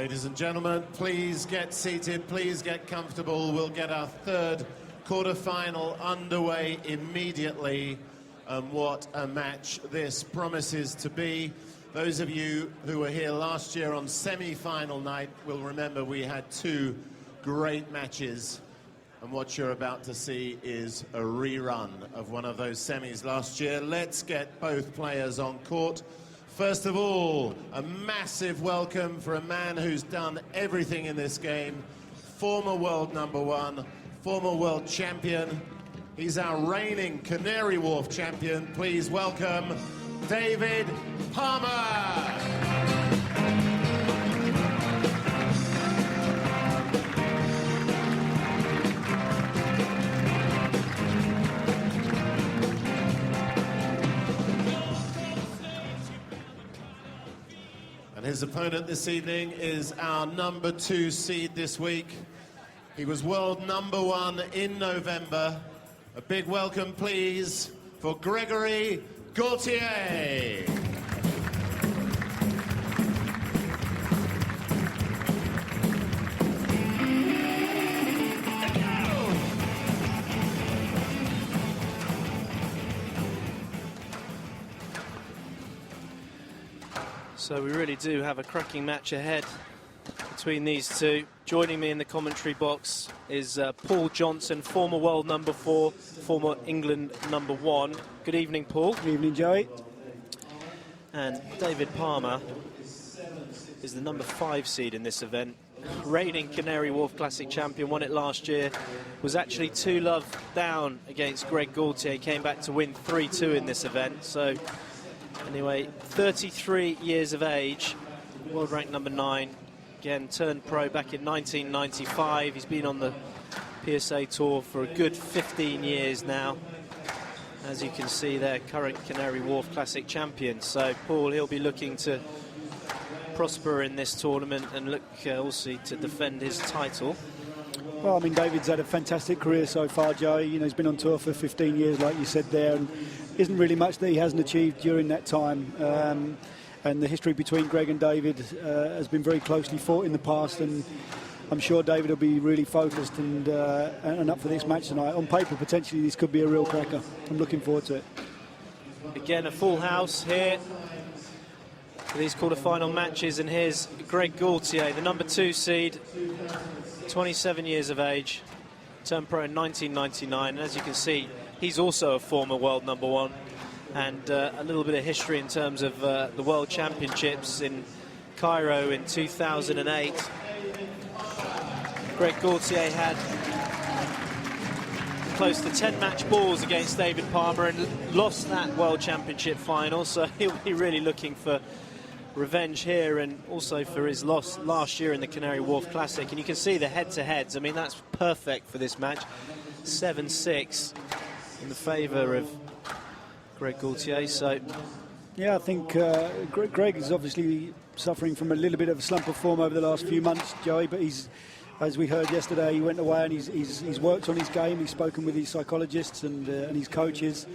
Ladies and gentlemen, please get seated, please get comfortable. We'll get our third quarter-final underway immediately. And what a match this promises to be. Those of you who were here last year on semi-final night will remember we had two great matches. And what you're about to see is a rerun of one of those semis last year. Let's get both players on court. First of all, a massive welcome for a man who's done everything in this game. Former world #1, former world champion. He's our reigning Canary Wharf champion. Please welcome David Palmer. His opponent this evening is our #2 seed this week. He was world #1 in November. A big welcome, please, for Gregory Gaultier. So we really do have a cracking match ahead between these two. Joining me in the commentary box is Paul Johnson, former world #4, former England #1. Good evening, Paul. Good evening, Joey. And David Palmer is the #5 seed in this event. Reigning Canary Wharf Classic champion, won it last year. Was actually 2-love down against Greg Gaultier. He came back to win 3-2 in this event. So anyway, 33 years of age, world rank #9. Again, turned pro back in 1995. He's been on the PSA Tour for a good 15 years now. As you can see there, current Canary Wharf Classic champion. So, Paul, he'll be looking to prosper in this tournament and look also to defend his title. Well, I mean, David's had a fantastic career so far, Joey. You know, he's been on tour for 15 years, like you said there, and isn't really much that he hasn't achieved during that time. And the history between Greg and David has been very closely fought in the past, and I'm sure David will be really focused and up for this match tonight. On paper, potentially, this could be a real cracker. I'm looking forward to it. Again, a full house here for these quarter-final matches, and here's Greg Gaultier, the #2 seed, 27 years of age, turned pro in 1999, and as you can see, he's also a former world #1, and a little bit of history in terms of the World Championships in Cairo in 2008. Greg Gaultier had close to 10 match balls against David Palmer and lost that World Championship final, so he'll be really looking for revenge here, and also for his loss last year in the Canary Wharf Classic. And you can see the head-to-heads. I mean, that's perfect for this match. 7-6 in the favour of Greg Gaultier. So yeah, I think Greg is obviously suffering from a little bit of a slump of form over the last few months, Joey, but he's, as we heard yesterday, he went away and he's worked on his game. He's spoken with his psychologists and his coaches,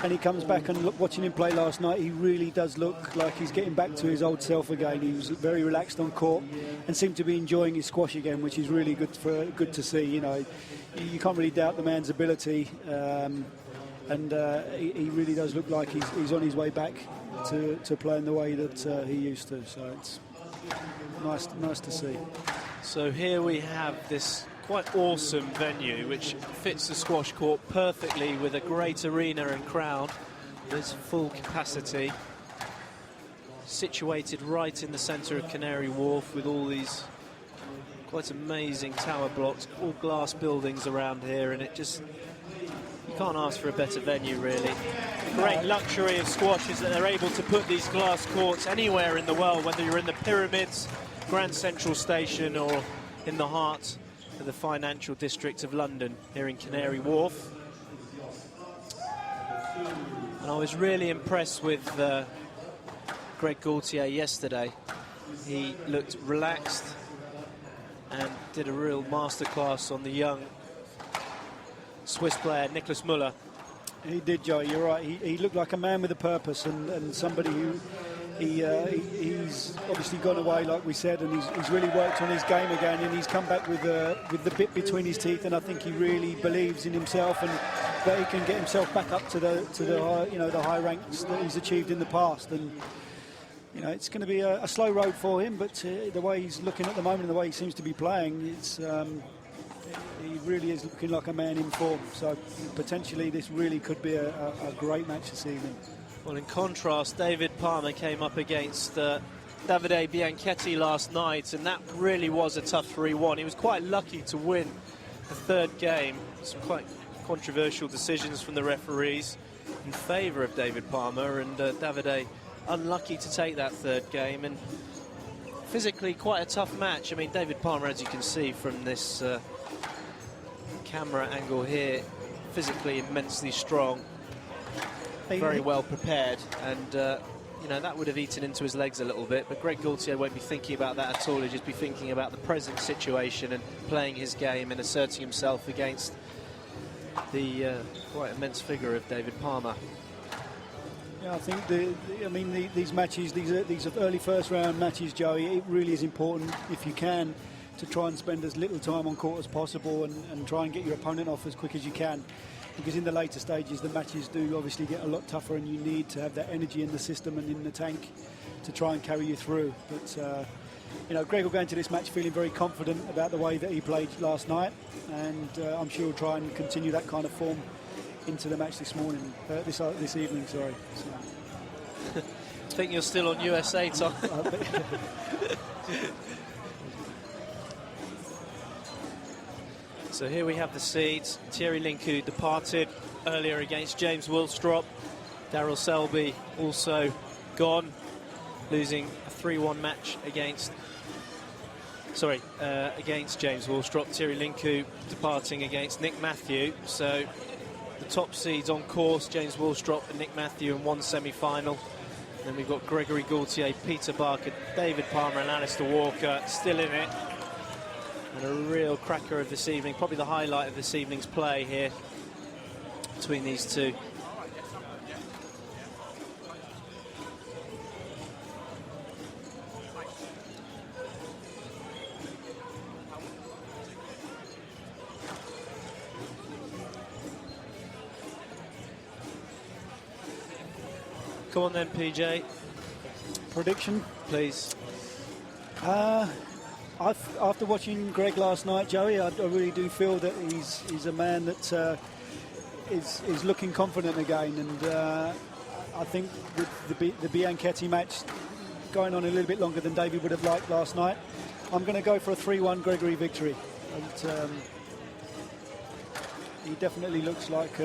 and he comes back, and watching him play last night, he really does look like he's getting back to his old self again. He was very relaxed on court and seemed to be enjoying his squash again, which is really good to see. You know, you can't really doubt the man's ability, and he really does look like he's on his way back to playing the way that he used to. So it's nice to see. So here we have this quite awesome venue which fits the squash court perfectly, with a great arena and crowd. There's full capacity, situated right in the centre of Canary Wharf, with all these quite amazing tower blocks, all glass buildings around here, and it just, you can't ask for a better venue really. Great luxury of squash is that they're able to put these glass courts anywhere in the world, whether you're in the Pyramids, Grand Central Station, or in the heart of the financial district of London, here in Canary Wharf. And I was really impressed with Greg Gaultier yesterday. He looked relaxed and did a real masterclass on the young Swiss player Nicholas Müller. He did, Joe, you're right. He looked like a man with a purpose, and somebody who he's obviously gone away, like we said, and he's really worked on his game again, and he's come back with the bit between his teeth, and I think he really believes in himself and that he can get himself back up to the high, the high ranks that he's achieved in the past. And it's going to be a slow road for him, but the way he's looking at the moment and the way he seems to be playing, he really is looking like a man in form. So potentially this really could be a great match this evening. Well, in contrast, David Palmer came up against Davide Bianchetti last night, and that really was a tough 3-1. He was quite lucky to win the third game. Some quite controversial decisions from the referees in favour of David Palmer, and Davide unlucky to take that third game, and physically quite a tough match. I mean, David Palmer, as you can see from this camera angle here, physically immensely strong, very well prepared, and that would have eaten into his legs a little bit, but Greg Gaultier won't be thinking about that at all. He'll just be thinking about the present situation and playing his game and asserting himself against the quite immense figure of David Palmer. Yeah, I think these matches, these are early first round matches, Joey. It really is important, if you can, to try and spend as little time on court as possible and try and get your opponent off as quick as you can, because in the later stages the matches do obviously get a lot tougher, and you need to have that energy in the system and in the tank to try and carry you through. But Greg will go into this match feeling very confident about the way that he played last night, and I'm sure he'll try and continue that kind of form into the match this evening. Sorry. I think you're still on USA time. So here we have the seeds. Thierry Linku departed earlier against James Willstrop. Daryl Selby also gone, losing a 3-1 match against James Willstrop. Thierry Linku departing against Nick Matthew. So the top seeds on course, James Willstrop and Nick Matthew in one semi-final. Then we've got Gregory Gaultier, Peter Barker, David Palmer and Alistair Walker still in it. And a real cracker of this evening, probably the highlight of this evening's play here between these two. Come on then, PJ. Prediction, please. After watching Greg last night, Joey, I really do feel that he's a man that is looking confident again, and I think with the Bianchetti match going on a little bit longer than David would have liked last night, I'm going to go for a 3-1 Gregory victory. And, he definitely looks like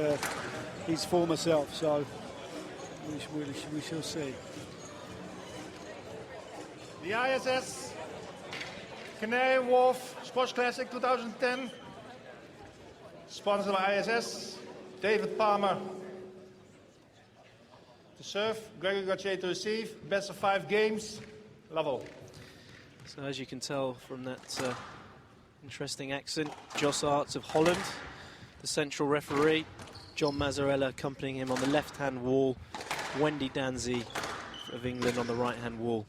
his former self, so we shall see. The ISS Canary Wharf Sports Classic 2010, sponsored by ISS. David Palmer to serve, Gregory Gaultier to receive. Best of 5 games, level. So as you can tell from that interesting accent, Jos Arts of Holland, the central referee. John Mazzarella accompanying him on the left-hand wall. Wendy Danzy of England on the right-hand wall.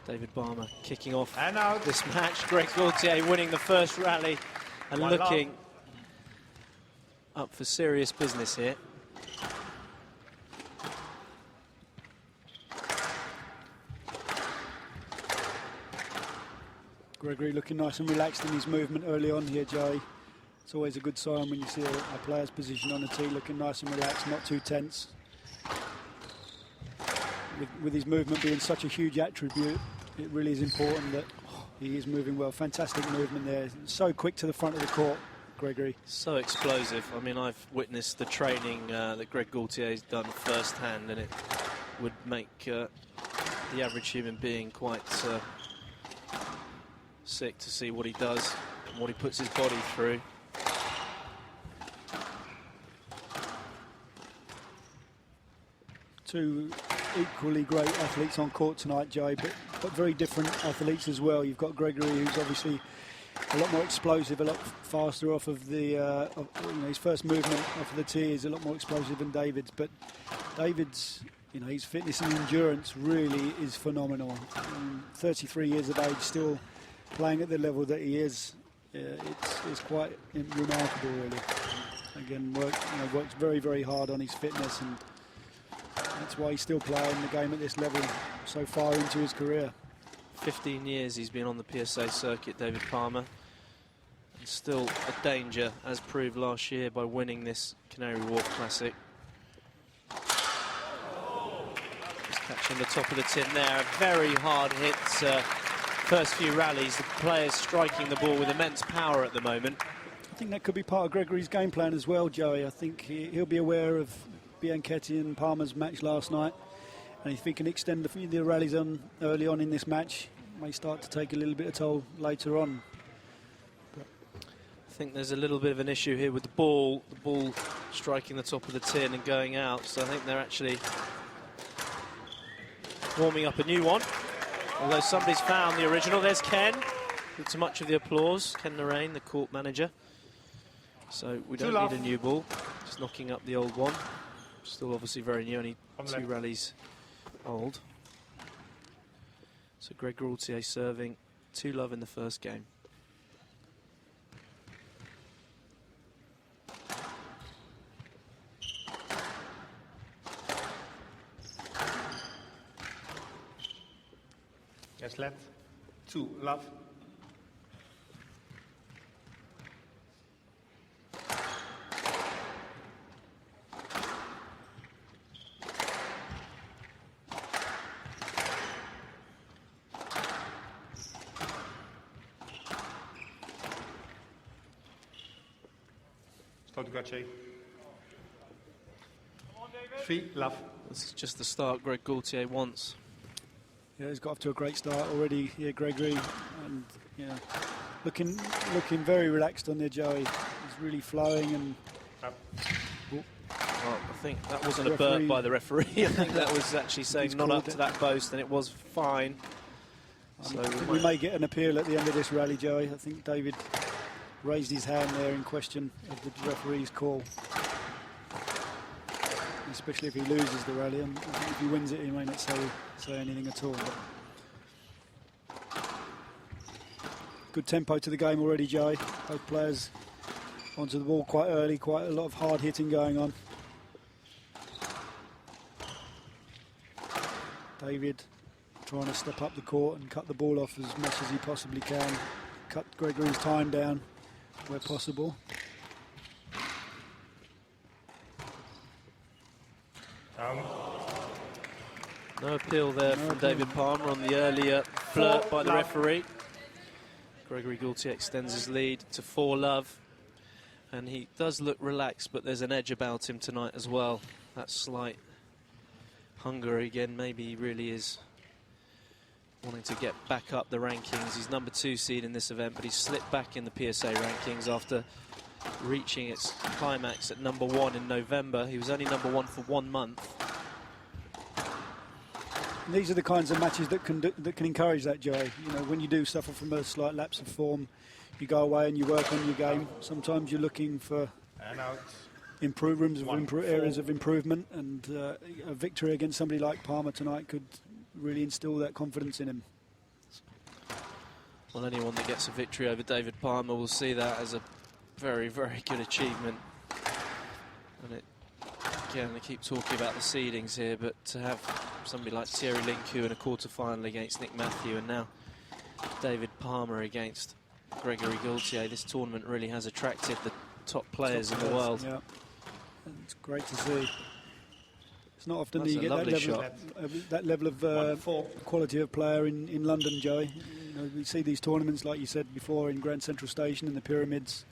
David Palmer kicking off this match. Greg Gaultier winning the first rally and looking up for serious business here. Gregory looking nice and relaxed in his movement early on here, Joey. It's always a good sign when you see a player's position on the tee looking nice and relaxed, not too tense. With his movement being such a huge attribute, it really is important that he is moving well. Fantastic movement there. So quick to the front of the court, Gregory. So explosive. I mean, I've witnessed the training that Greg Gaultier has done firsthand, and it would make the average human being quite sick to see what he does and what he puts his body through. Two equally great athletes on court tonight, Joey, but very different athletes as well. You've got Gregory, who's obviously a lot more explosive, a lot faster off of his first movement off of the tee is a lot more explosive than David's. But David's You know, his fitness and endurance really is phenomenal. 33 years of age, still playing at the level that he is. It's quite remarkable, really. Again, works very, very hard on his fitness, and that's why he's still playing the game at this level so far into his career. 15 years he's been on the PSA circuit, David Palmer. And still a danger, as proved last year by winning this Canary Wharf Classic. Just catching the top of the tin there. A very hard hit first few rallies. The players striking the ball with immense power at the moment. I think that could be part of Gregory's game plan as well, Joey. I think he'll be aware of Bianchetti and Palmer's match last night, and if he can extend the rallies on early on in this match, it may start to take a little bit of toll later on. I think there's a little bit of an issue here with the ball striking the top of the tin and going out, so I think they're actually warming up a new one, although somebody's found the original. There's Ken, with so much of the applause. Ken Lorraine, the court manager. So we don't need a new ball, just knocking up the old one. Still obviously very new, only 2 rallies old. So Greg Gaultier serving 2-love in the first game. Yes, left. 2-love. Gaultier. 3-love. This is just the start Greg Gaultier wants. Yeah, he's got off to a great start already here, Gregory, and looking very relaxed on there, Joey. He's really flowing and. Well, I think that wasn't a burp by the referee. I think that was actually saying not up to that boast, and it was fine. So we may get an appeal at the end of this rally, Joey. I think David raised his hand there in question of the referee's call. Especially if he loses the rally, and if he wins it, he may not say anything at all. But good tempo to the game already, Joey. Both players onto the ball quite early, quite a lot of hard hitting going on. David trying to step up the court and cut the ball off as much as he possibly can. Cut Gregory's time down where possible. No appeal there from David Palmer on the earlier flirt by the referee. Gregory Gaultier extends his lead to 4-love. And he does look relaxed, but there's an edge about him tonight as well. That slight hunger again. Maybe he really is wanting to get back up the rankings. He's number 2 seed in this event, but he's slipped back in the PSA rankings after reaching its climax at number 1 in November. He was only number 1 for 1 month. And these are the kinds of matches that can encourage that, Joey. You know, when you do suffer from a slight lapse of form, you go away and you work on your game. Sometimes you're looking for areas of improvement, and a victory against somebody like Palmer tonight could really instill that confidence in him. Well, anyone that gets a victory over David Palmer will see that as a very, very good achievement. And again, they keep talking about the seedings here, but to have somebody like Thierry Linku in a quarter-final against Nick Matthew, and now David Palmer against Gregory Gaultier, this tournament really has attracted the top players in the world. Yeah, and it's great to see. It's not often that you get that level of quality of player in London, Joey. You know, we see these tournaments, like you said before, in Grand Central Station and the Pyramids,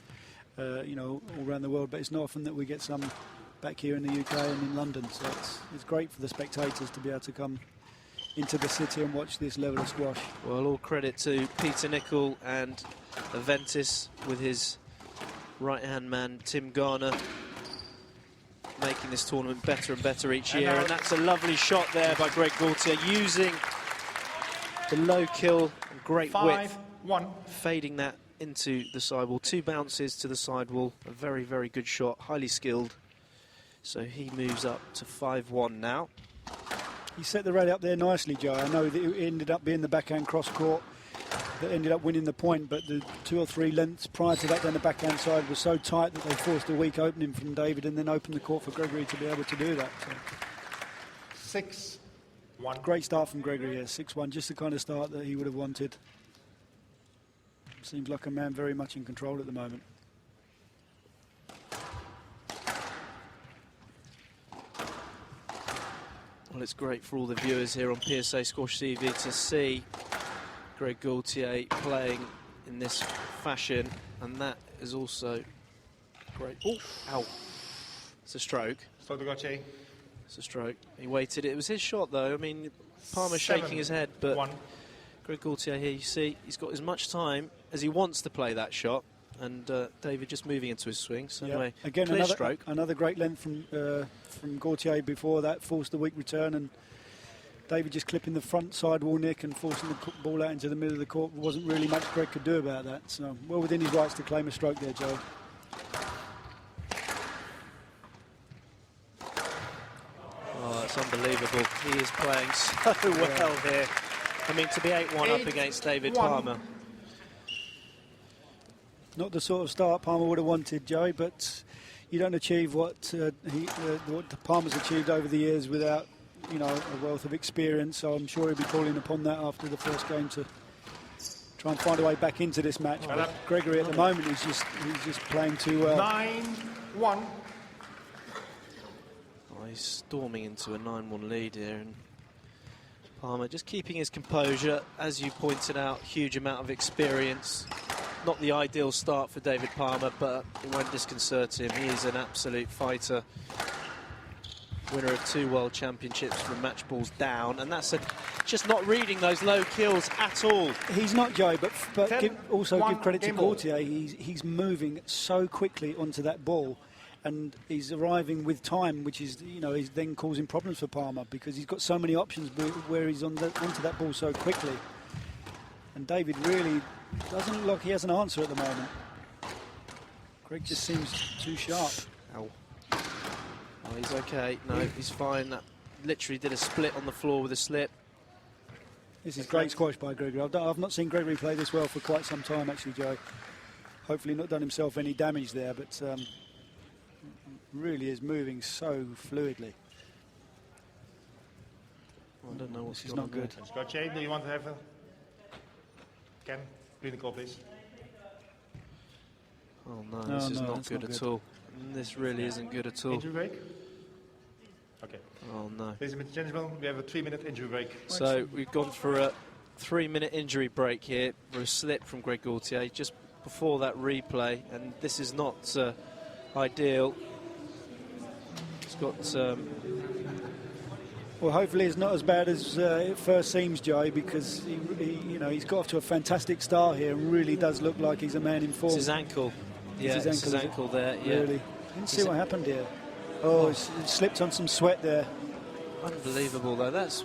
you know, all around the world, but it's not often that we get some back here in the UK and in London. So it's great for the spectators to be able to come into the city and watch this level of squash. Well, all credit to Peter Nicol and Aventis with his right-hand man, Tim Garner, making this tournament better and better each year. And that's a lovely shot there by Greg Gaultier, using the low kill and great width, fading that into the sidewall. 2 bounces to the sidewall, a very, very good shot, highly skilled. So he moves up to 5-1 now. He set the rally up there nicely, Joe. I know that it ended up being the backhand cross court that ended up winning the point, but the 2 or 3 lengths prior to that down the backhand side was so tight that they forced a weak opening from David and then opened the court for Gregory to be able to do that. So. 6-1. Great start from Gregory here, 6-1, just the kind of start that he would have wanted. Seems like a man very much in control at the moment. Well, it's great for all the viewers here on PSA Squash TV to see Greg Gaultier playing in this fashion, and that is also great. Oh, ow. It's a stroke. Stroke to Gaultier. It's a stroke. He waited. It was his shot, though. I mean, Palmer shaking his head, but 1. Greg Gaultier here, you see, he's got as much time as he wants to play that shot, and David just moving into his swing. So anyway, again, clear another stroke. Another great length from Gaultier before that, forced a weak return, and David just clipping the front sidewall nick and forcing the ball out into the middle of the court. Wasn't really much Greg could do about that. So well within his rights to claim a stroke there, Joe. Oh, it's unbelievable. He is playing so well here. I mean, to be 8-1 up against David Palmer. Not the sort of start Palmer would have wanted, Joey, but you don't achieve what Palmer's achieved over the years without, you know, a wealth of experience. So I'm sure he'll be calling upon that after the first game to try and find a way back into this match. But Gregory at the moment he's just playing too well. 9-1. Oh, he's storming into a 9-1 lead here, and Palmer just keeping his composure. As you pointed out, huge amount of experience. Not the ideal start for David Palmer, but it won't disconcert him. He is an absolute fighter. Winner of 2 World Championships from match balls down, and that's just not reading those low kills at all. He's not, Joe, but also give credit to ball. Gaultier. He's moving so quickly onto that ball, and he's arriving with time, which is, you know, he's then causing problems for Palmer because he's got so many options where he's onto that ball so quickly. And David really doesn't look like he has an answer at the moment. Greg just seems too sharp. Ow. Oh, he's okay. No, he's fine. That literally did a split on the floor with a slip. This is great squash by Gregory. I've not seen Gregory play this well for quite some time, actually, Joe. Hopefully not done himself any damage there, but really is moving so fluidly. I don't know what's This is going not on good. there. Gaultier, do you want to have a... Ken, clean the call, please. Oh no, this is not good at all. This really isn't good at all. Injury break? Okay. Oh no. Ladies and gentlemen, we have a 3-minute injury break. So we've gone for a 3-minute injury break here for a slip from Greg Gaultier just before that replay, and this is not ideal. He's got... Well, hopefully it's not as bad as it first seems, Joe, because he's got off to a fantastic start here and really does look like he's a man in form. It's his ankle. Yeah, it's his ankle there. Yeah. Really. Didn't see what happened here. Oh, it slipped on some sweat there. Unbelievable, though. That's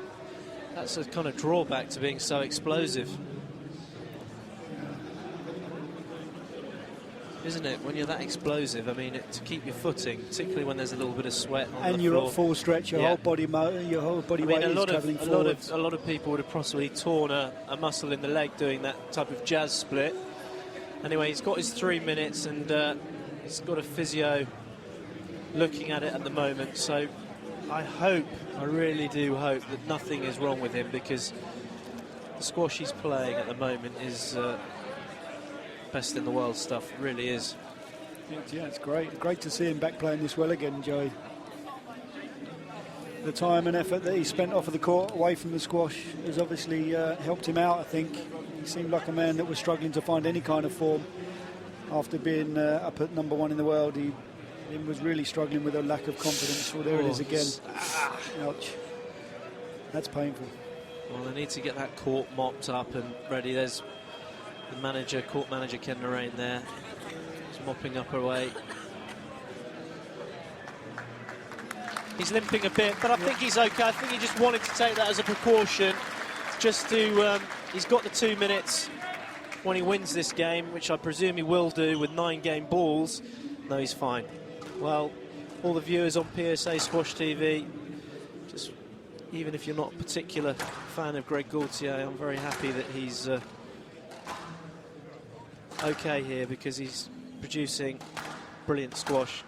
a kind of drawback to being so explosive, isn't it? When you're that explosive, I mean, to keep your footing, particularly when there's a little bit of sweat on and the you're floor. at full stretch, your whole body weight is travelling forwards. A lot of people would have possibly torn a muscle in the leg doing that type of jazz split. Anyway, he's got his 3 minutes, and he's got a physio looking at it at the moment. So I really do hope that nothing is wrong with him, because the squash he's playing at the moment is best in the world stuff. It really is. Yeah, it's great to see him back playing this well again, Joey. The time and effort that he spent off of the court away from the squash has obviously helped him out, I think. He seemed like a man that was struggling to find any kind of form after being up at #1 in the world. He was really struggling with a lack of confidence. Well, there it is again. Ouch. That's painful. Well, they need to get that court mopped up and ready. There's the court manager Canary there. He's mopping up away. He's limping a bit, but I think he's okay. I think he just wanted to take that as a precaution, just to... he's got the 2 minutes when he wins this game, which I presume he will do with 9 game balls. No, he's fine. Well, all the viewers on PSA Squash TV, just even if you're not a particular fan of Greg Gaultier, I'm very happy that he's okay here, because he's producing brilliant squash.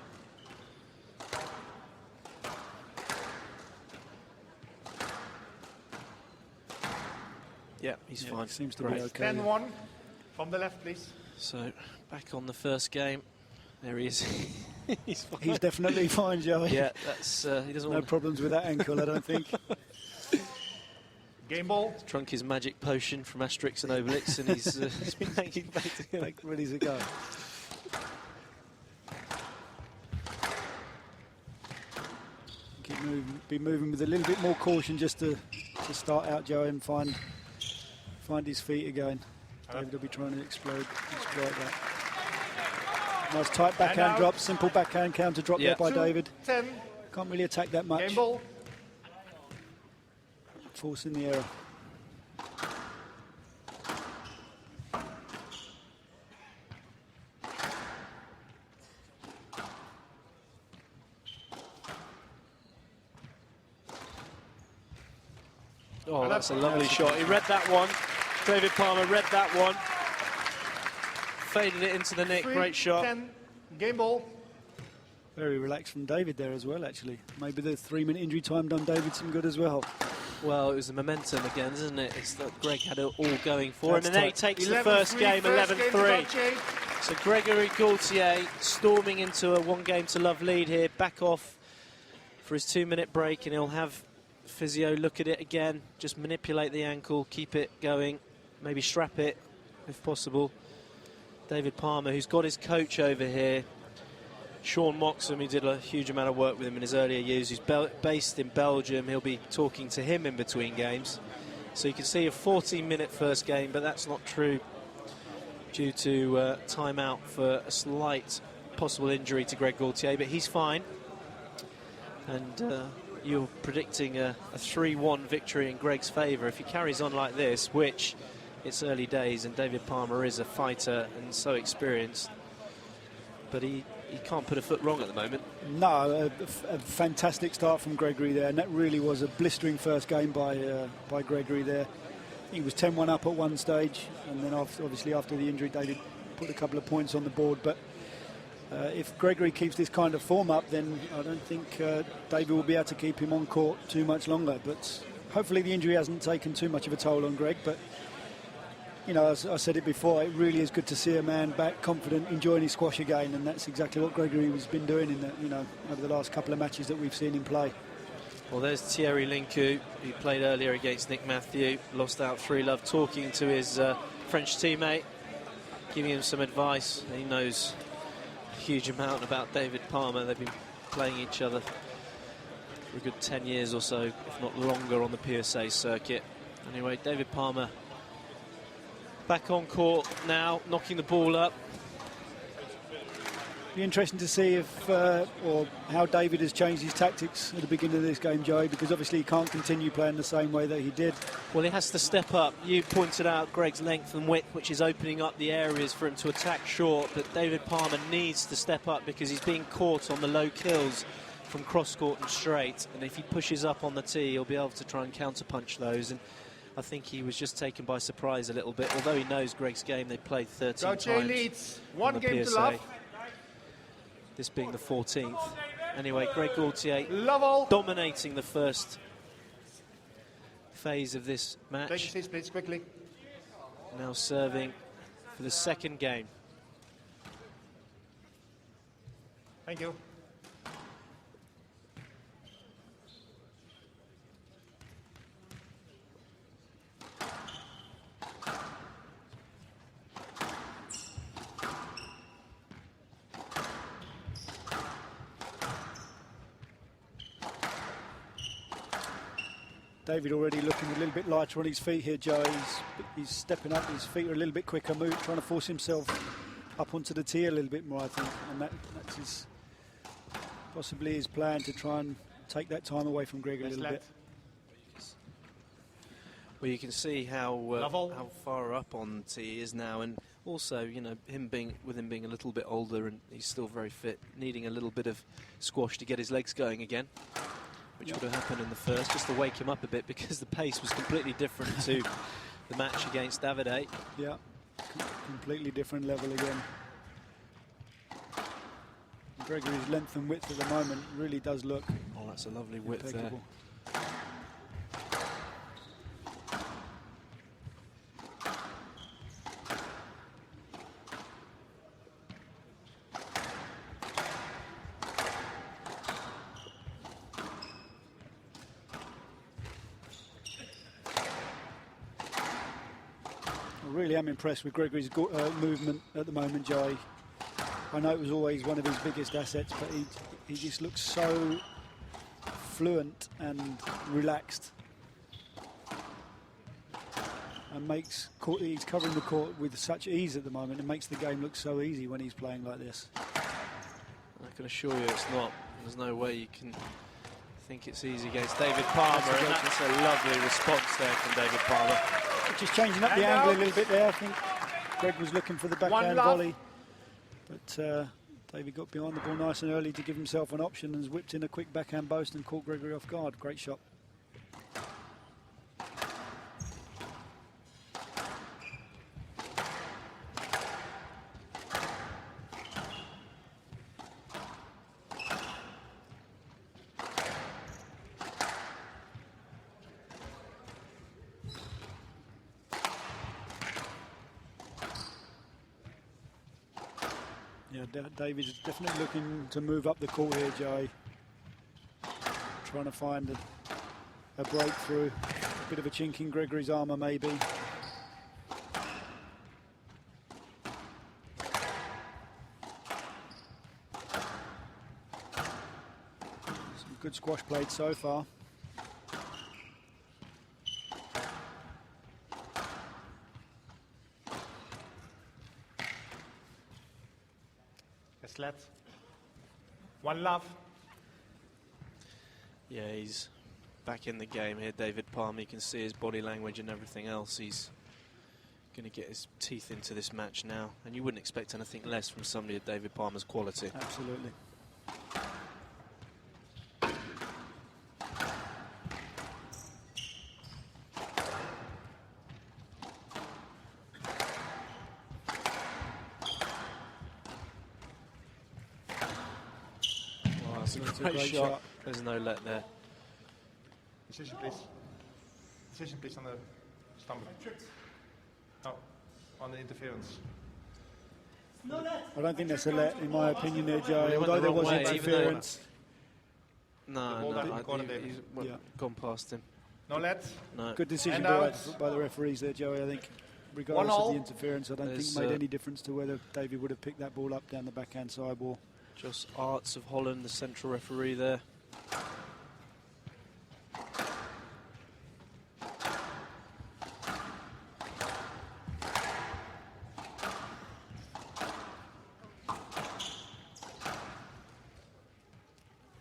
Yeah, he's fine. Seems to be okay. 10-1 from the left, please. So back on the first game. There he is. He's fine. He's definitely fine, Joey. Yeah, that's he doesn't No want problems with that ankle, I don't think. Game ball. to drunk his magic potion from Asterix and Obelix, and he's back together. Back ready to go. Be moving with a little bit more caution just to start out, Joey, and find his feet again. David will be trying to exploit that. Nice tight backhand drop, simple backhand counter drop there by David. 10. Can't really attack that much. Game ball. Forcing the error. Oh, that's a lovely shot. He read that one. David Palmer read that one. Faded it into the net. Great shot. 10. Game ball. Very relaxed from David there as well, actually. Maybe the 3-minute injury time done David some good as well. Well, it was the momentum again, isn't it? It's that Greg had it all going for him, and then he takes the 11-3, first game, 11-3. Gaultier. So Gregory Gaultier storming into a 1-game-to-love lead here, back off for his 2-minute break, and he'll have physio look at it again, just manipulate the ankle, keep it going, maybe strap it if possible. David Palmer, who's got his coach over here, Sean Moxham, who did a huge amount of work with him in his earlier years, who's based in Belgium. He'll be talking to him in between games. So you can see a 14-minute first game, but that's not true due to timeout for a slight possible injury to Greg Gaultier, but he's fine. And you're predicting a 3-1 victory in Greg's favour if he carries on like this, which it's early days, and David Palmer is a fighter and so experienced. But he can't put a foot wrong at the moment. No, a fantastic start from Gregory there, and that really was a blistering first game by Gregory there. He was 10-1 up at one stage, and then obviously after the injury, David put a couple of points on the board. But if Gregory keeps this kind of form up, then I don't think David will be able to keep him on court too much longer. But hopefully the injury hasn't taken too much of a toll on Greg. But you know, as I said it before, it really is good to see a man back, confident, enjoying his squash again, and that's exactly what Gregory has been doing in over the last couple of matches that we've seen him play. Well, there's Thierry Lincu, who played earlier against Nick Matthew, lost out 3-love, talking to his French teammate, giving him some advice. He knows a huge amount about David Palmer. They've been playing each other for a good 10 years or so, if not longer, on the PSA circuit. Anyway, David Palmer back on court now, knocking the ball up. Be interesting to see if or how David has changed his tactics at the beginning of this game, Joey, because obviously he can't continue playing the same way that he did. Well, he has to step up. You pointed out Greg's length and width, which is opening up the areas for him to attack short, but David Palmer needs to step up because he's being caught on the low kills from cross-court and straight, and if he pushes up on the tee, he'll be able to try and counter-punch those. And I think he was just taken by surprise a little bit, although he knows Greg's game. They played 13 Gaultier times leads. on 1 the game PSA. to love. This being the 14th. Anyway, Greg Gaultier Love all. dominating the first phase of this Take your match. seats, please, quickly. Now serving for the second game. Thank you. David already looking a little bit lighter on his feet here, Joe. He's stepping up, his feet are a little bit quicker, trying to force himself up onto the tee a little bit more, I think. And that's possibly his plan, to try and take that time away from Greg a little bit. Well, you can see how far up on tee he is now, and also, you know, him being a little bit older, and he's still very fit, needing a little bit of squash to get his legs going again. which would have happened in the first, just to wake him up a bit because the pace was completely different to the match against Davide. Yeah, completely different level again. Gregory's length and width at the moment really does look Oh, that's a lovely width impeccable. there. I really am impressed with Gregory's movement at the moment, Joey. I know it was always one of his biggest assets, but he just looks so fluent and relaxed. And he's covering the court with such ease at the moment. It makes the game look so easy when he's playing like this. I can assure you it's not. There's no way you can think it's easy against David Palmer, and that's a lovely response there from David Palmer. Just changing up the angle a little bit there. I think Greg was looking for the backhand volley, but David got behind the ball nice and early to give himself an option and has whipped in a quick backhand boast and caught Gregory off guard. Great shot. Yeah, David's definitely looking to move up the court here, Joey. Trying to find a breakthrough. A bit of a chink in Gregory's armour, maybe. Some good squash played so far. Let. One love. Yeah, he's back in the game here, David Palmer. You can see his body language and everything else. He's going to get his teeth into this match now, and you wouldn't expect anything less from somebody of David Palmer's quality. Absolutely. Great shot. There's no let there. Decision, please. Decision, please, on the stumble. Oh, on the interference. I don't think that's a let, in my opinion, there, Joey. Well, although there was way, interference. No, he's Yeah. gone past him. No let. No. Good decision And by the referees there, Joey, I think. Regardless of the interference, I don't think it made any difference to whether David would have picked that ball up down the backhand sidewall. Just Arts of Holland, the central referee there.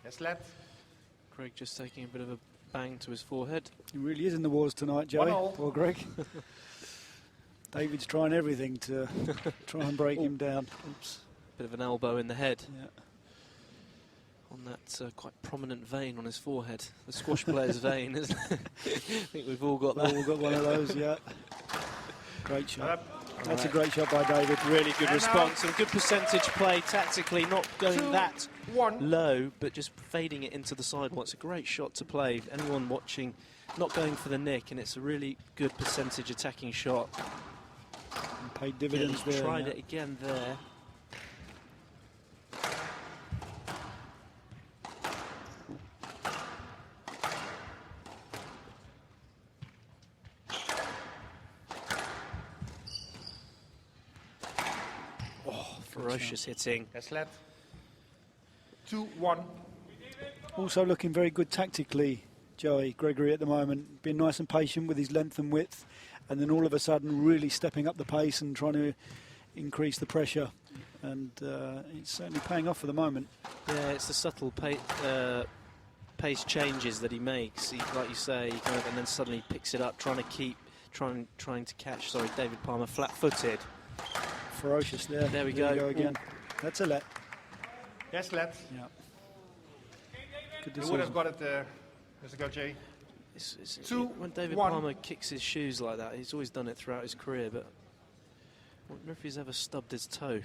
Yes, let. Greg just taking a bit of a bang to his forehead. He really is in the wars tonight, Joey. 1-0. Poor Greg. David's trying everything to try and break him down. Oops. Bit of an elbow in the head. Yeah. On that quite prominent vein on his forehead. The squash player's vein, isn't it? I think we've all got that. We've all got one of those, yeah. Great shot. That's right. a great shot by David. Really good response and good percentage play tactically, not going that 2-1. low, but just fading it into the sidewall. It's a great shot to play. Anyone watching, not going for the nick, and it's a really good percentage attacking shot. And paid dividends Yeah, there. tried it again there. Ferocious hitting. Yes, let. 2-1. Also looking very good tactically, Joey, Gregory at the moment. Being nice and patient with his length and width, and then all of a sudden really stepping up the pace and trying to increase the pressure. And it's certainly paying off for the moment. Yeah, it's the subtle pace changes that he makes. Like you say, he kind of, and then suddenly picks it up, trying to catch. Sorry, David Palmer, flat-footed. Ferocious there. There we go go. again. That's a let. Yes, let. Yeah. Good You would decision. have got it Mr. Gaultier. When David Palmer kicks his shoes like that, he's always done it throughout his career, but I wonder if he's ever stubbed his toe.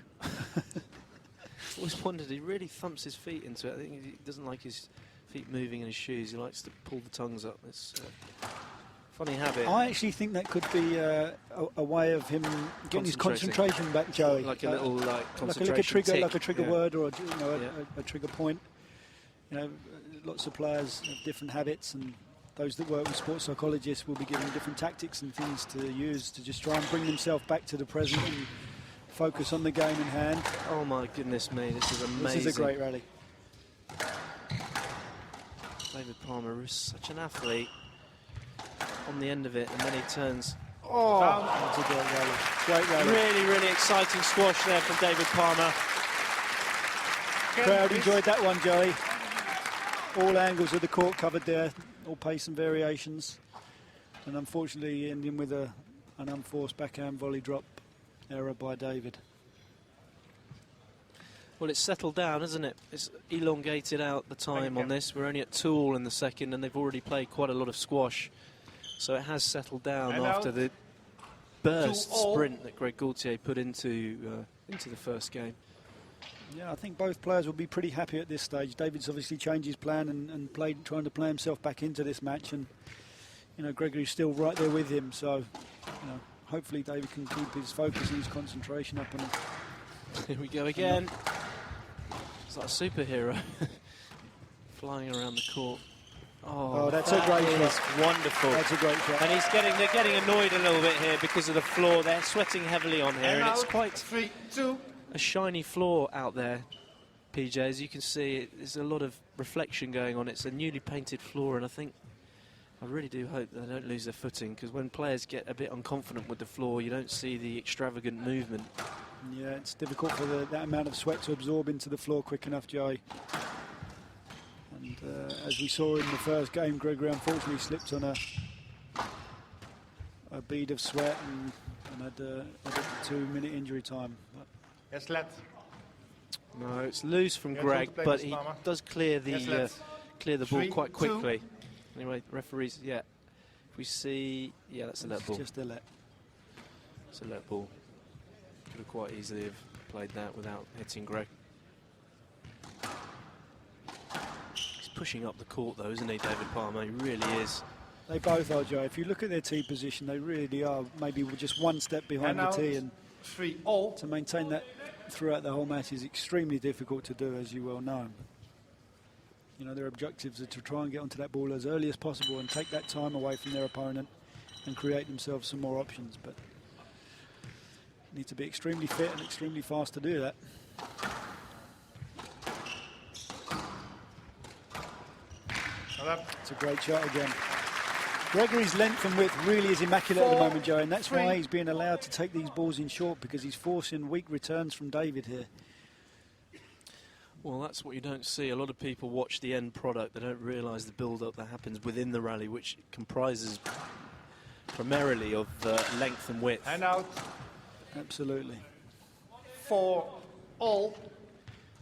Always wondered, he really thumps his feet into it. I think he doesn't like his feet moving in his shoes. He likes to pull the tongues up. It's a funny habit. I actually think that could be a way of him getting his concentration back, Joey. Like a little concentration like a trigger word, or a trigger point. You know, lots of players have different habits, and those that work with sports psychologists will be given different tactics and things to use to just try and bring themselves back to the present and focus on the game in hand. Oh my goodness me, this is amazing. This is a great rally. David Palmer is such an athlete on the end of it, and then he turns. Oh, that's a great rally. Great rally. Really, really exciting squash there from David Palmer. Crowd enjoyed that one, Joey. All angles of the court covered there, all pace and variations. And unfortunately ending with an unforced backhand volley drop error by David. Well, it's settled down, isn't it? It's elongated out the time on this. We're only at 2-all in the second, and they've already played quite a lot of squash. So it has settled down after the burst sprint that Greg Gaultier put into the first game. Yeah, I think both players will be pretty happy at this stage. David's obviously changed his plan and trying to play himself back into this match, and you know, Gregory's still right there with him. So, you know, hopefully David can keep his focus and his concentration up. And here we go again. It's like a superhero flying around the court. Oh, that's a great shot. That's wonderful. That's a great shot. And they're getting annoyed a little bit here because of the floor. They're sweating heavily on here, and it's quite 3-2. a shiny floor out there, PJ. As you can see, there's a lot of reflection going on. It's a newly painted floor, and I really do hope they don't lose their footing, because when players get a bit unconfident with the floor, you don't see the extravagant movement. Yeah, it's difficult for that amount of sweat to absorb into the floor quick enough, Joey. And as we saw in the first game, Gregory unfortunately slipped on a bead of sweat and had a 2-minute injury time. Yes, let. No, it's loose from Greg, but he does clear the ball quite quickly. Anyway, referees, if we see, that's a let ball. Just a let. It's a let ball. Could have quite easily have played that without hitting Greg. He's pushing up the court though, isn't he, David Palmer? He really is. They both are, Joe. If you look at their tee position, they really are maybe just one step behind the tee, and 3-all. to maintain that throughout the whole match is extremely difficult to do, as you well know. You know, their objectives are to try and get onto that ball as early as possible and take that time away from their opponent and create themselves some more options, but need to be extremely fit and extremely fast to do that. It's a great shot again. Gregory's length and width really is immaculate at the moment, Joe, and that's why he's being allowed to take these balls in short, because he's forcing weak returns from David here. Well, that's what you don't see. A lot of people watch the end product. They don't realise the build-up that happens within the rally, which comprises primarily of length and width. And out. Absolutely. 4-all.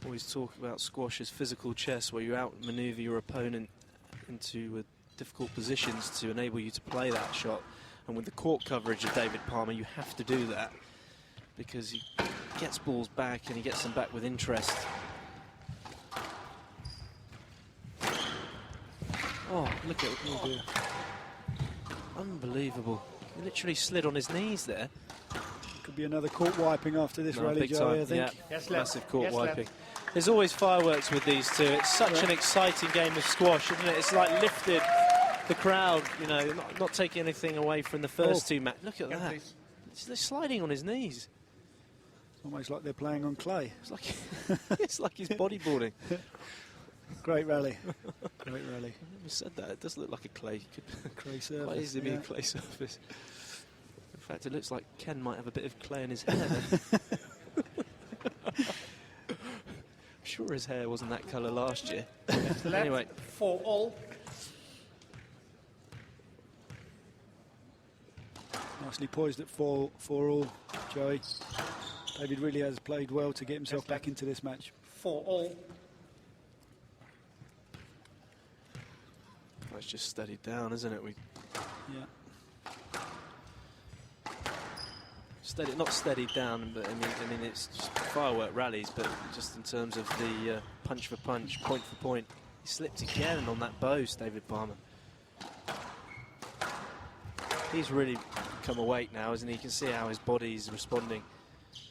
Always talk about squash as physical chess, where you outmaneuver your opponent into difficult positions to enable you to play that shot. And with the court coverage of David Palmer, you have to do that, because he gets balls back and he gets them back with interest. Oh, look at it. Oh dear. Unbelievable. He literally slid on his knees there. Could be another court wiping after this rally, Joey, I think. Yeah, yes, massive court wiping. There's always fireworks with these two. It's such an exciting game of squash, isn't it? It's like lifted the crowd, you know, not taking anything away from the first two matches. Look at that. They're sliding on his knees. It's almost like they're playing on clay. It's like, it's like he's bodyboarding. Great rally. Great rally. I never said that. It does look like a clay. Clay surface. Quite easily be a clay surface. In fact, it looks like Ken might have a bit of clay in his hair. I'm sure his hair wasn't that colour last year. Anyway. 4-all. Nicely poised at 4-all, Joey. David really has played well to get himself back into this match. 4-all. Well, it's just steadied down, isn't it? Yeah. Not steadied down, but I mean, it's just firework rallies. But just in terms of the punch for punch, point for point, he slipped again on that boast, David Palmer. He's really come awake now, isn't he? You can see how his body's responding.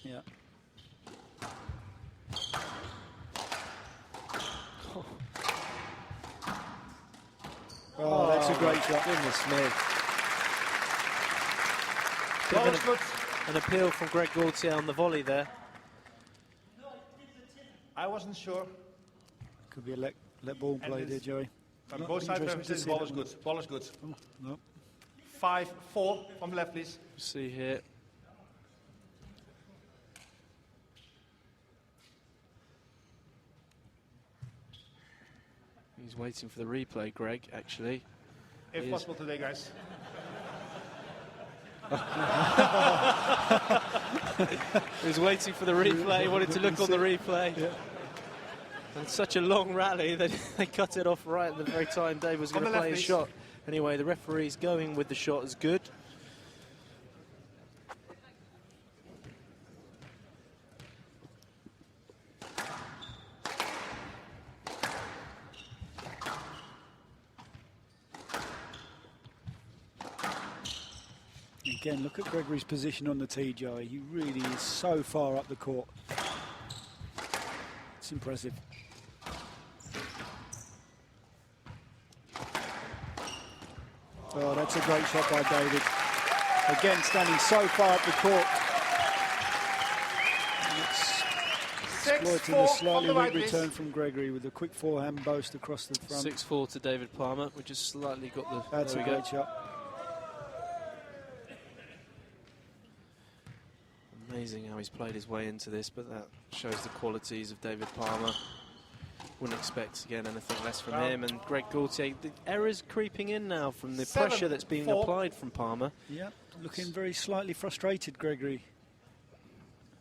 Yeah. Oh, that's a great shot. Goodness me. That was good. An appeal from Greg Gaultier on the volley there. I wasn't sure. Could be a let ball play there, Joey. But both sides have said ball is good. Ball is good. Oh, no. 5-4 from the left, please. See here. He's waiting for the replay, Greg, actually. If possible today, guys. He was waiting for the replay, wanted to look on the replay. Yeah. And such a long rally that they cut it off right at the very time Dave was going to play his shot. Anyway, the referee's going with the shot as good. Again, look at Gregory's position on the tee, Joey. He really is so far up the court. It's impressive. Oh, that's a great shot by David. Again, standing so far up the court. And it's exploiting a slightly weak return from Gregory with a quick forehand boast across the front. 6-4 to David Palmer. We just slightly got the... That's a great shot. Amazing how he's played his way into this, but that shows the qualities of David Palmer. Wouldn't expect, again, anything less from him. And Greg Gaultier, the errors creeping in now from the pressure that's being applied from Palmer. Yeah, looking very slightly frustrated, Gregory.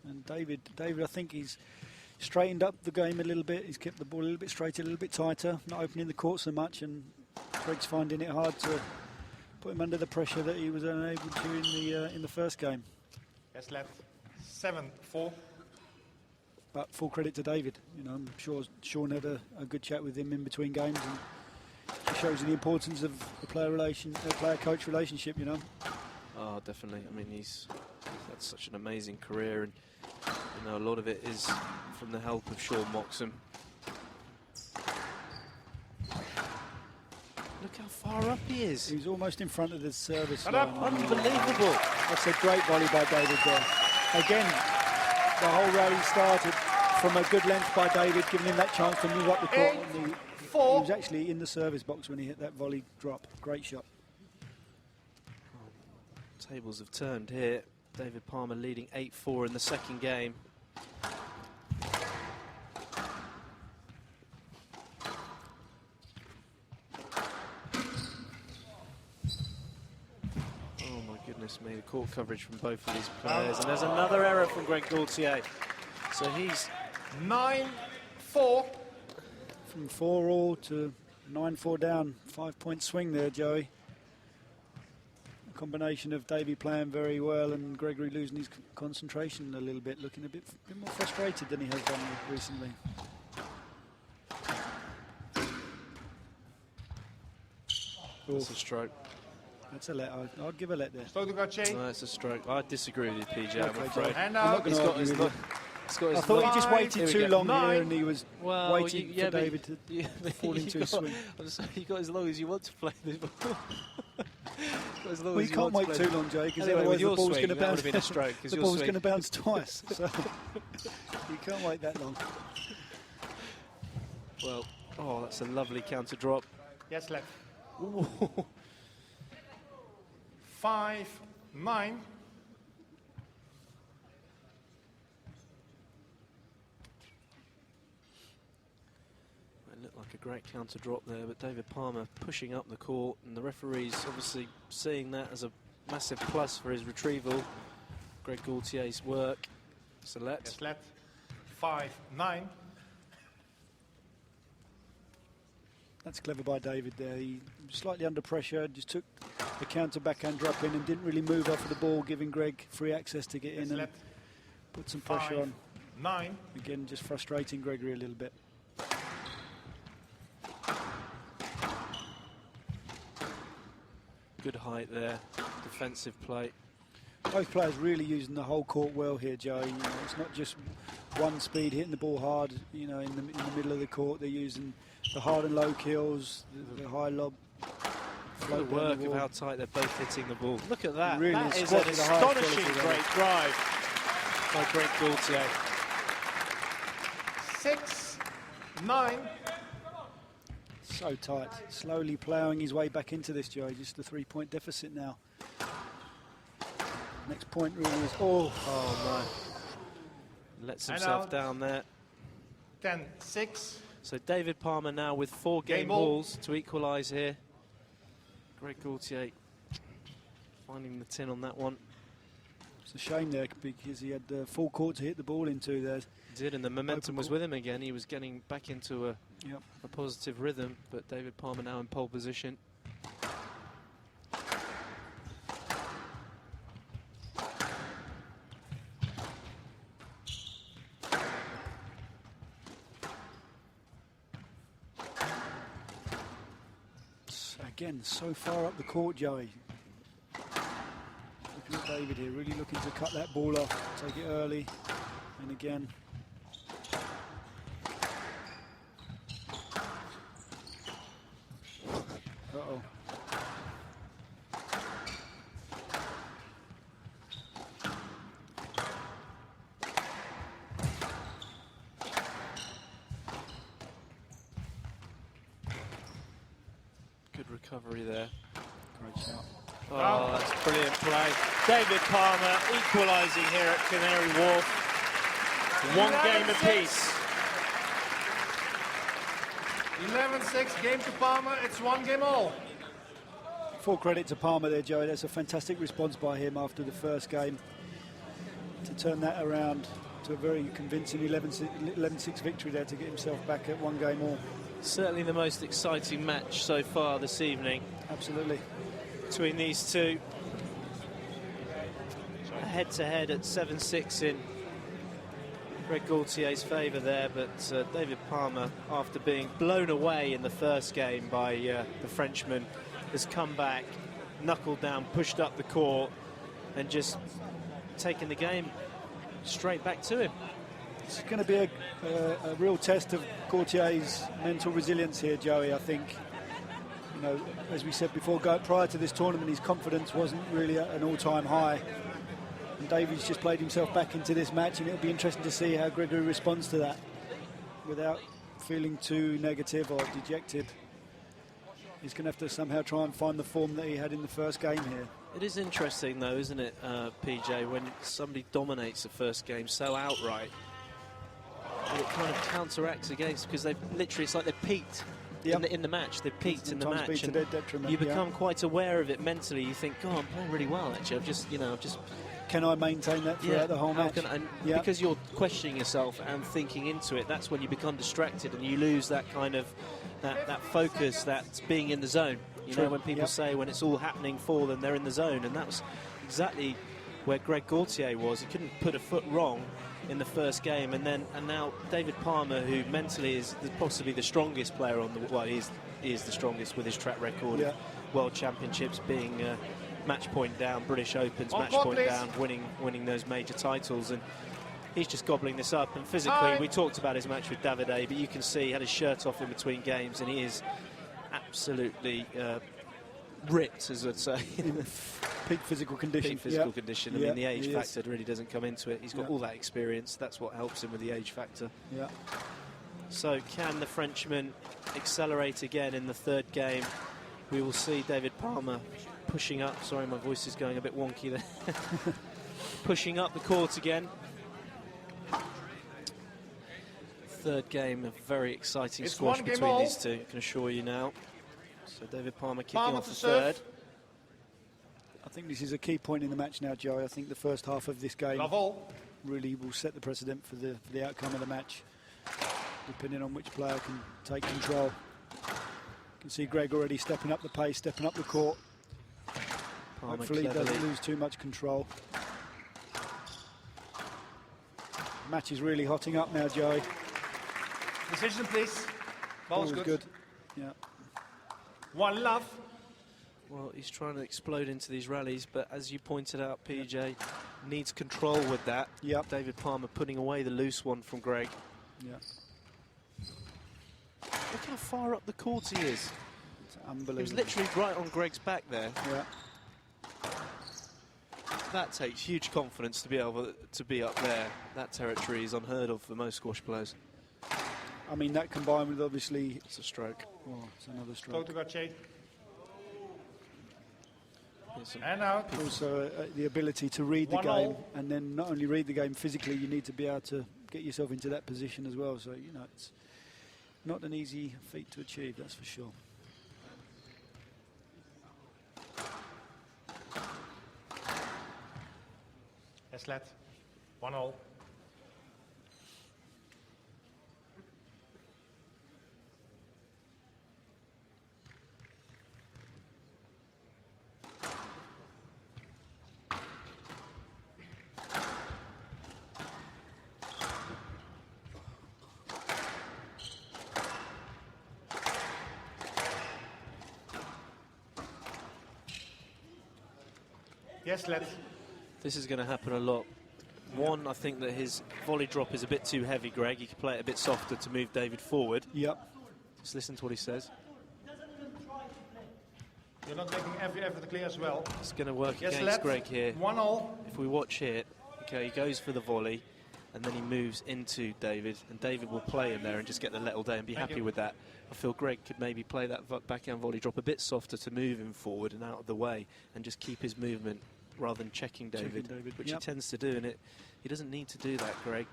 And David, I think he's straightened up the game a little bit. He's kept the ball a little bit straighter, a little bit tighter, not opening the court so much. And Greg's finding it hard to put him under the pressure that he was unable to in the first game. Yes, left. 7-4. But full credit to David. You know, I'm sure Sean had a good chat with him in between games, and it shows you the importance of the player-coach relationship. You know. Oh, definitely. I mean, he's had such an amazing career, and you know, a lot of it is from the help of Sean Moxham. Look how far up he is. He was almost in front of the service line. Unbelievable. That's a great volley by David there. Again, the whole rally started from a good length by David, giving him that chance to move up the court. He was actually in the service box when he hit that volley drop. Great shot. Tables have turned here. David Palmer leading 8-4 in the second game. Me, the court coverage from both of these players, and there's another error from Greg Gaultier. So he's 9-4 from 4-all to 9-4 down. 5-point swing there, Joey. A combination of Davey playing very well and Gregory losing his concentration a little bit, looking a bit more frustrated than he has done recently. That's a stroke. That's a let. I'd give a let there. No, it's a stroke. I disagree with you, PJ. Okay, I'm afraid. And he's got his I thought he just waited too long here, and he was waiting for David to fall into his swing. I'm sorry, you got as long as you want to play this ball. Well, you can't wait too long, Jay, because anyway, otherwise the ball's going to that bounce. would have been a stroke. The ball's going to bounce twice, so you can't wait that long. Well, oh, that's a lovely counter drop. Yes, left. 5-9. It looked like a great counter drop there, but David Palmer pushing up the court, and the referees obviously seeing that as a massive plus for his retrieval. Greg Gaultier's work. Select. Yes, left. 5-9. That's clever by David there. He was slightly under pressure, just took the counter backhand drop in and didn't really move off of the ball, giving Greg free access to get in and put some pressure on. 9. Again, just frustrating Gregory a little bit. Good height there, defensive play. Both players really using the whole court well here, Joe. You know, it's not just one speed hitting the ball hard. You know, in the middle of the court, they're using the hard and low kills, the high lob. The work of how tight they're both hitting the ball. Look at that. Really that is an astonishing great drive by Greg Gaultier. 6, 9. So tight. Slowly ploughing his way back into this, Joe. Just a 3-point deficit now. Next point really is... Oh no. Lets himself down there. 10, 6. So David Palmer now with 4 game balls to equalise here. Greg Gaultier finding the tin on that one. It's a shame there because he had full court to hit the ball into there. He did, and the momentum was with him again. He was getting back into a positive rhythm, but David Palmer now in pole position. Again, so far up the court, Joey. Looking at David here, really looking to cut that ball off, take it early, and again. Uh-oh. Good recovery there. Great shot. Oh, that's brilliant play. David Palmer equalising here at Canary Wharf. 1 game apiece. 11-6, game to Palmer. It's 1 game all. Full credit to Palmer there, Joey. That's a fantastic response by him after the first game to turn that around to a very convincing 11-6 victory there to get himself back at 1 game all. Certainly the most exciting match so far this evening. Absolutely. Between these two. Head-to-head at 7-6 in Greg Gaultier's favour there, but David Palmer, after being blown away in the first game by the Frenchman, has come back, knuckled down, pushed up the court, and just taken the game straight back to him. It's going to be a real test of Gaultier's mental resilience here, Joey. I think, you know, as we said before, prior to this tournament, his confidence wasn't really at an all-time high. And David's just played himself back into this match, and it'll be interesting to see how Gregory responds to that without feeling too negative or dejected. He's going to have to somehow try and find the form that he had in the first game here. It is interesting, though, isn't it, PJ, when somebody dominates the first game so outright, it kind of counteracts against, because they've literally, it's like they've peaked in the match. They've peaked in the match, and you become quite aware of it mentally. You think, God, I'm playing really well, actually. I've just can I maintain that throughout the whole match? Because you're questioning yourself and thinking into it, that's when you become distracted and you lose that kind of that focus, that's being in the zone. You know, when people say when it's all happening for them, they're in the zone, and that was exactly where Greg Gaultier was. He couldn't put a foot wrong in the first game, and now David Palmer, who mentally is possibly the strongest player on the, well, he is the strongest with his track record of World Championships, being match point down, British Opens match point down, winning those major titles, and he's just gobbling this up. And physically, we talked about his match with Davide, but you can see he had his shirt off in between games, and he is absolutely ripped, as I'd say. Peak physical condition. Peak physical condition. I mean, the age factor really doesn't come into it. He's got all that experience. That's what helps him with the age factor. Yeah. So can the Frenchman accelerate again in the third game? We will see David Palmer pushing up. Sorry, my voice is going a bit wonky there. Pushing up the court again. Third game, a very exciting squash between these two, I can assure you now. So David Palmer kicking off the third. I think this is a key point in the match now, Joey. I think the first half of this game really will set the precedent for the outcome of the match, depending on which player can take control. You can see Greg already stepping up the pace, stepping up the court. Palmer Hopefully he cleverly. doesn't lose too much control. Match is really hotting up now, Joey. Decision, please. Ball is good. Yeah. One love. Well, he's trying to explode into these rallies, but as you pointed out, PJ needs control with that. Yep. David Palmer putting away the loose one from Greg. Yeah. Look how far up the court he is. It's unbelievable. He was literally right on Greg's back there. Yeah. That takes huge confidence to be able to be up there. That territory is unheard of for most squash players. I mean, that combined with obviously... It's a stroke. Oh, it's another Go stroke. to Gaultier. It's a- And out. Also, the ability to read the 1-0. game, and then not only read the game physically, you need to be able to get yourself into that position as well. So, you know, it's not an easy feat to achieve, that's for sure. Eslet. 1-0. Yes, let. This is going to happen a lot. One, I think that his volley drop is a bit too heavy, Greg. He could play it a bit softer to move David forward. Yep. Just listen to what he says. You're not making every effort to clear as well. It's going to work Yes, against let. Greg here. 1-0. If we watch here, okay, he goes for the volley, and then he moves into David, and David will play him there and just get the let all day and be Thank happy you. with that. I feel Greg could maybe play that backhand volley drop a bit softer to move him forward and out of the way, and just keep his movement rather than checking David, which Yep. he tends to do, and he doesn't need to do that, Greg.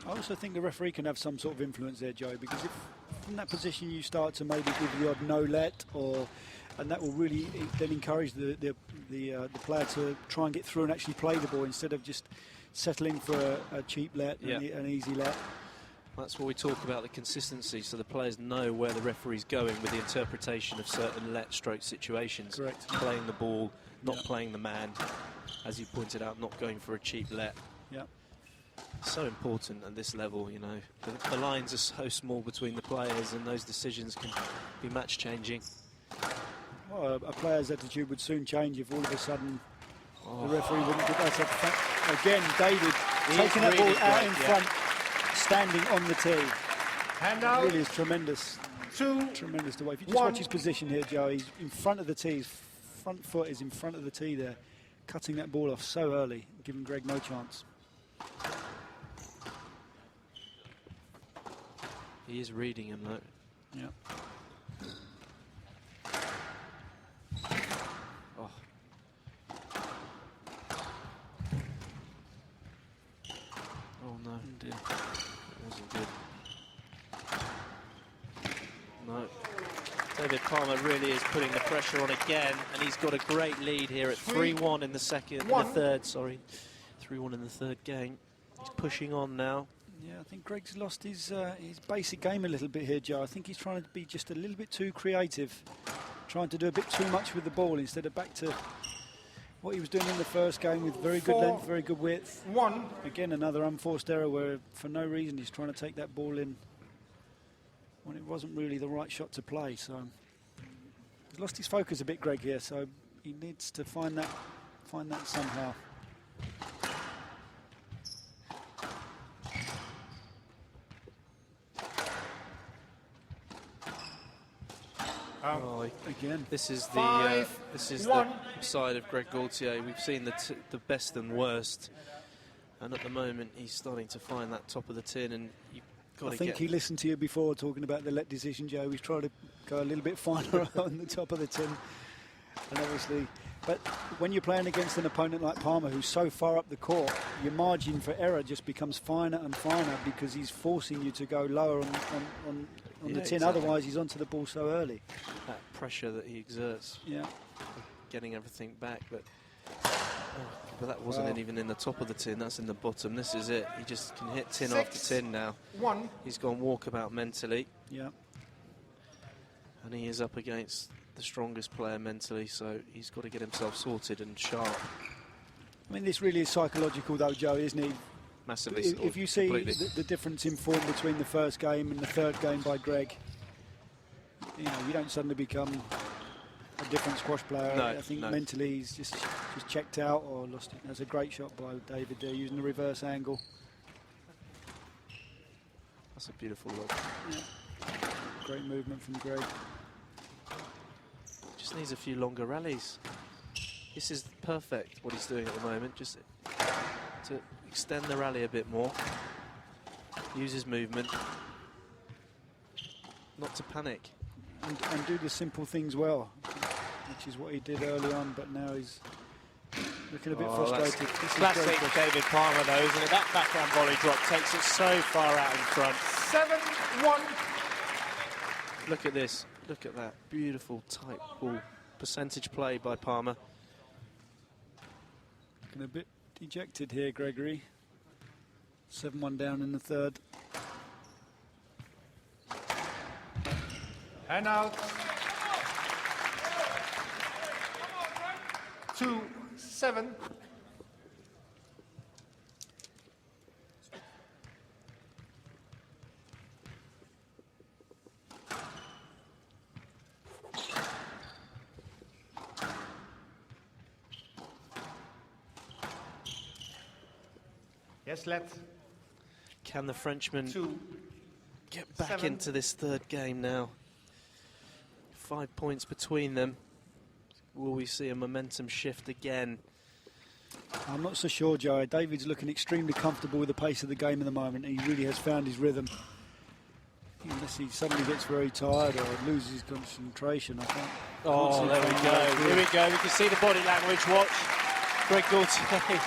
I also think the referee can have some sort of influence there, Joe, because if from that position you start to maybe give the odd no let, and that will really then encourage the player to try and get through and actually play the ball instead of just settling for a cheap let, Yeah. an easy let. That's what we talk about, the consistency, so the players know where the referee's going with the interpretation of certain let stroke situations. Correct. Playing the ball, not Yeah. playing the man, as you pointed out, not going for a cheap let. Yeah. So important at this level, you know. The lines are so small between the players, and those decisions can be match changing. Well, a player's attitude would soon change if all of a sudden Oh. the referee wouldn't get that. Again, David He is taking that ball really out great, in yeah. front, standing on the tee. Hand out. Really is tremendous. 2. Tremendous to watch. If you just 1. watch his position here, Joe, he's in front of the tee. His front foot is in front of the tee there, cutting that ball off so early, giving Greg no chance. He is reading him, though. Yeah. Oh. Oh, no. Dear. That wasn't good. No. David Palmer really is putting the pressure on again, and he's got a great lead here at 3-1 in the third, sorry. 3-1 in the third game. He's pushing on now. Yeah, I think Greg's lost his basic game a little bit here, Joe. I think he's trying to be just a little bit too creative, trying to do a bit too much with the ball instead of back to what he was doing in the first game with very good 4. length, very good width. 1. Again, another unforced error where for no reason he's trying to take that ball in when it wasn't really the right shot to play. So he's lost his focus a bit, Greg, here, so he needs to find that somehow. Oh, Again. this is the 5, this is 1. the side of Greg Gaultier. We've seen the best and worst, and at the moment he's starting to find that top of the tin, and you've got I to think get. he listened to you before talking about the let decision, Joe. He's trying to go a little bit finer on the top of the tin. And obviously, but when you're playing against an opponent like Palmer, who's so far up the court, your margin for error just becomes finer and finer because he's forcing you to go lower on Yeah, the tin. exactly. Otherwise, he's onto the ball so early. That pressure that he exerts, Yeah. getting everything back, but But that wasn't even in the top of the tin, that's in the bottom. This is it. He just can hit tin 6, after tin now. 1. He's gone walkabout mentally. Yeah. And he is up against the strongest player mentally, so he's got to get himself sorted and sharp. I mean, this really is psychological, though, Joe, isn't it? Massively. If you see the difference in form between the first game and the third game by Greg, you know, you don't suddenly become a different squash player. No, I think mentally he's just checked out or lost it. That's a great shot by David there, using the reverse angle. That's a beautiful look. Yeah. Great movement from Greg. Just needs a few longer rallies. This is perfect, what he's doing at the moment, just to extend the rally a bit more. Use his movement. Not to panic. And do the simple things well, which is what he did early on, but now he's looking a bit frustrated. Classic David Palmer, though, isn't it? That backhand volley drop takes it so far out in front. 7-1. Look at this. Look at that. Beautiful, tight ball. Percentage play by Palmer. Looking a bit dejected here, Gregory. 7-1 down in the third. And out. 2-7. Yes, let. Can the Frenchman 2, get back 7. into this third game now? 5 points between them. Will we see a momentum shift again? I'm not so sure, Joe. David's looking extremely comfortable with the pace of the game at the moment. He really has found his rhythm. Unless he suddenly gets very tired or loses his concentration, I think. Oh, there we go. Here we go. We can see the body language. Watch. Greg Gaultier.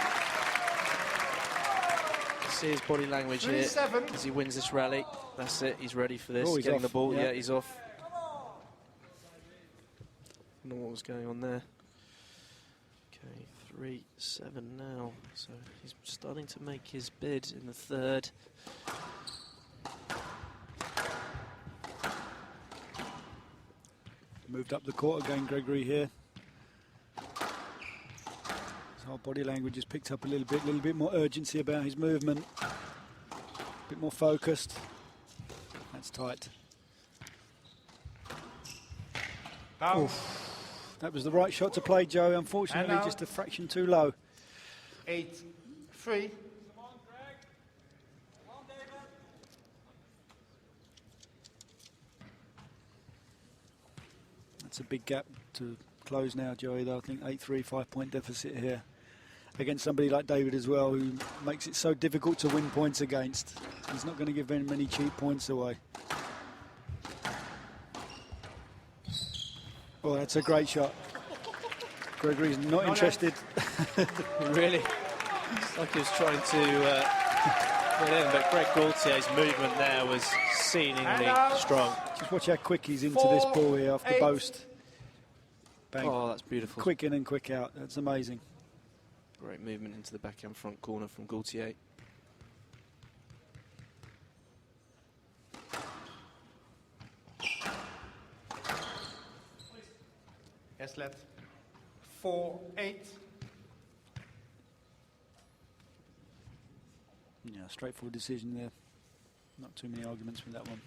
See his body language here as he wins this rally. That's it. He's ready for this. Oh, he's getting off. the ball. Yeah. Yeah, he's off. I don't know what was going on there. Okay, 3-7 now. So he's starting to make his bid in the third. Moved up the court again, Gregory here. His whole body language has picked up a little bit more urgency about his movement. A bit more focused. That's tight. Oof. That was the right shot to play, Joe. Unfortunately, just a fraction too low. 8-3. That's a big gap to close now, Joey, though. I think 8-3, 5-point deficit here. Against somebody like David as well, who makes it so difficult to win points against. He's not going to give very many cheap points away. Oh, that's a great shot. Gregory's not interested. Really? It's like he was trying to get in, but Greg Gaultier's movement there was seemingly strong. Just watch how quick he's into this ball here off the post. Bang. Oh, that's beautiful. Quick in and quick out. That's amazing. Great movement into the backhand front corner from Gaultier. Yes, let. 4-8. Yeah, straightforward decision there. Not too many arguments with that one.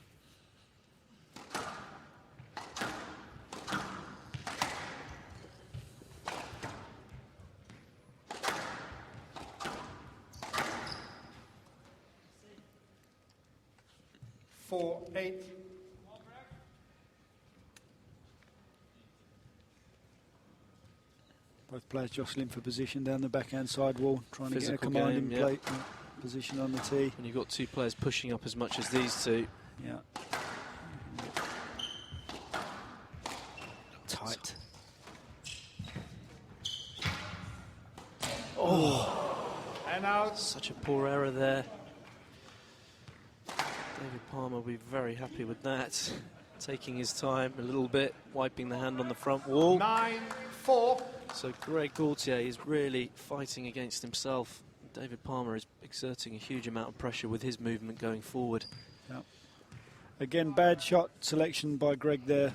Both players jostling for position down the backhand side wall, trying to get a commanding play position on the tee. And you've got two players pushing up as much as these two. Yeah. Tight. Oh! And out. Such a poor error there. David Palmer will be very happy with that. Taking his time a little bit, wiping the hand on the front wall. 9-4. So Greg Gaultier is really fighting against himself. David Palmer is exerting a huge amount of pressure with his movement going forward. Yep. Again, bad shot selection by Greg there,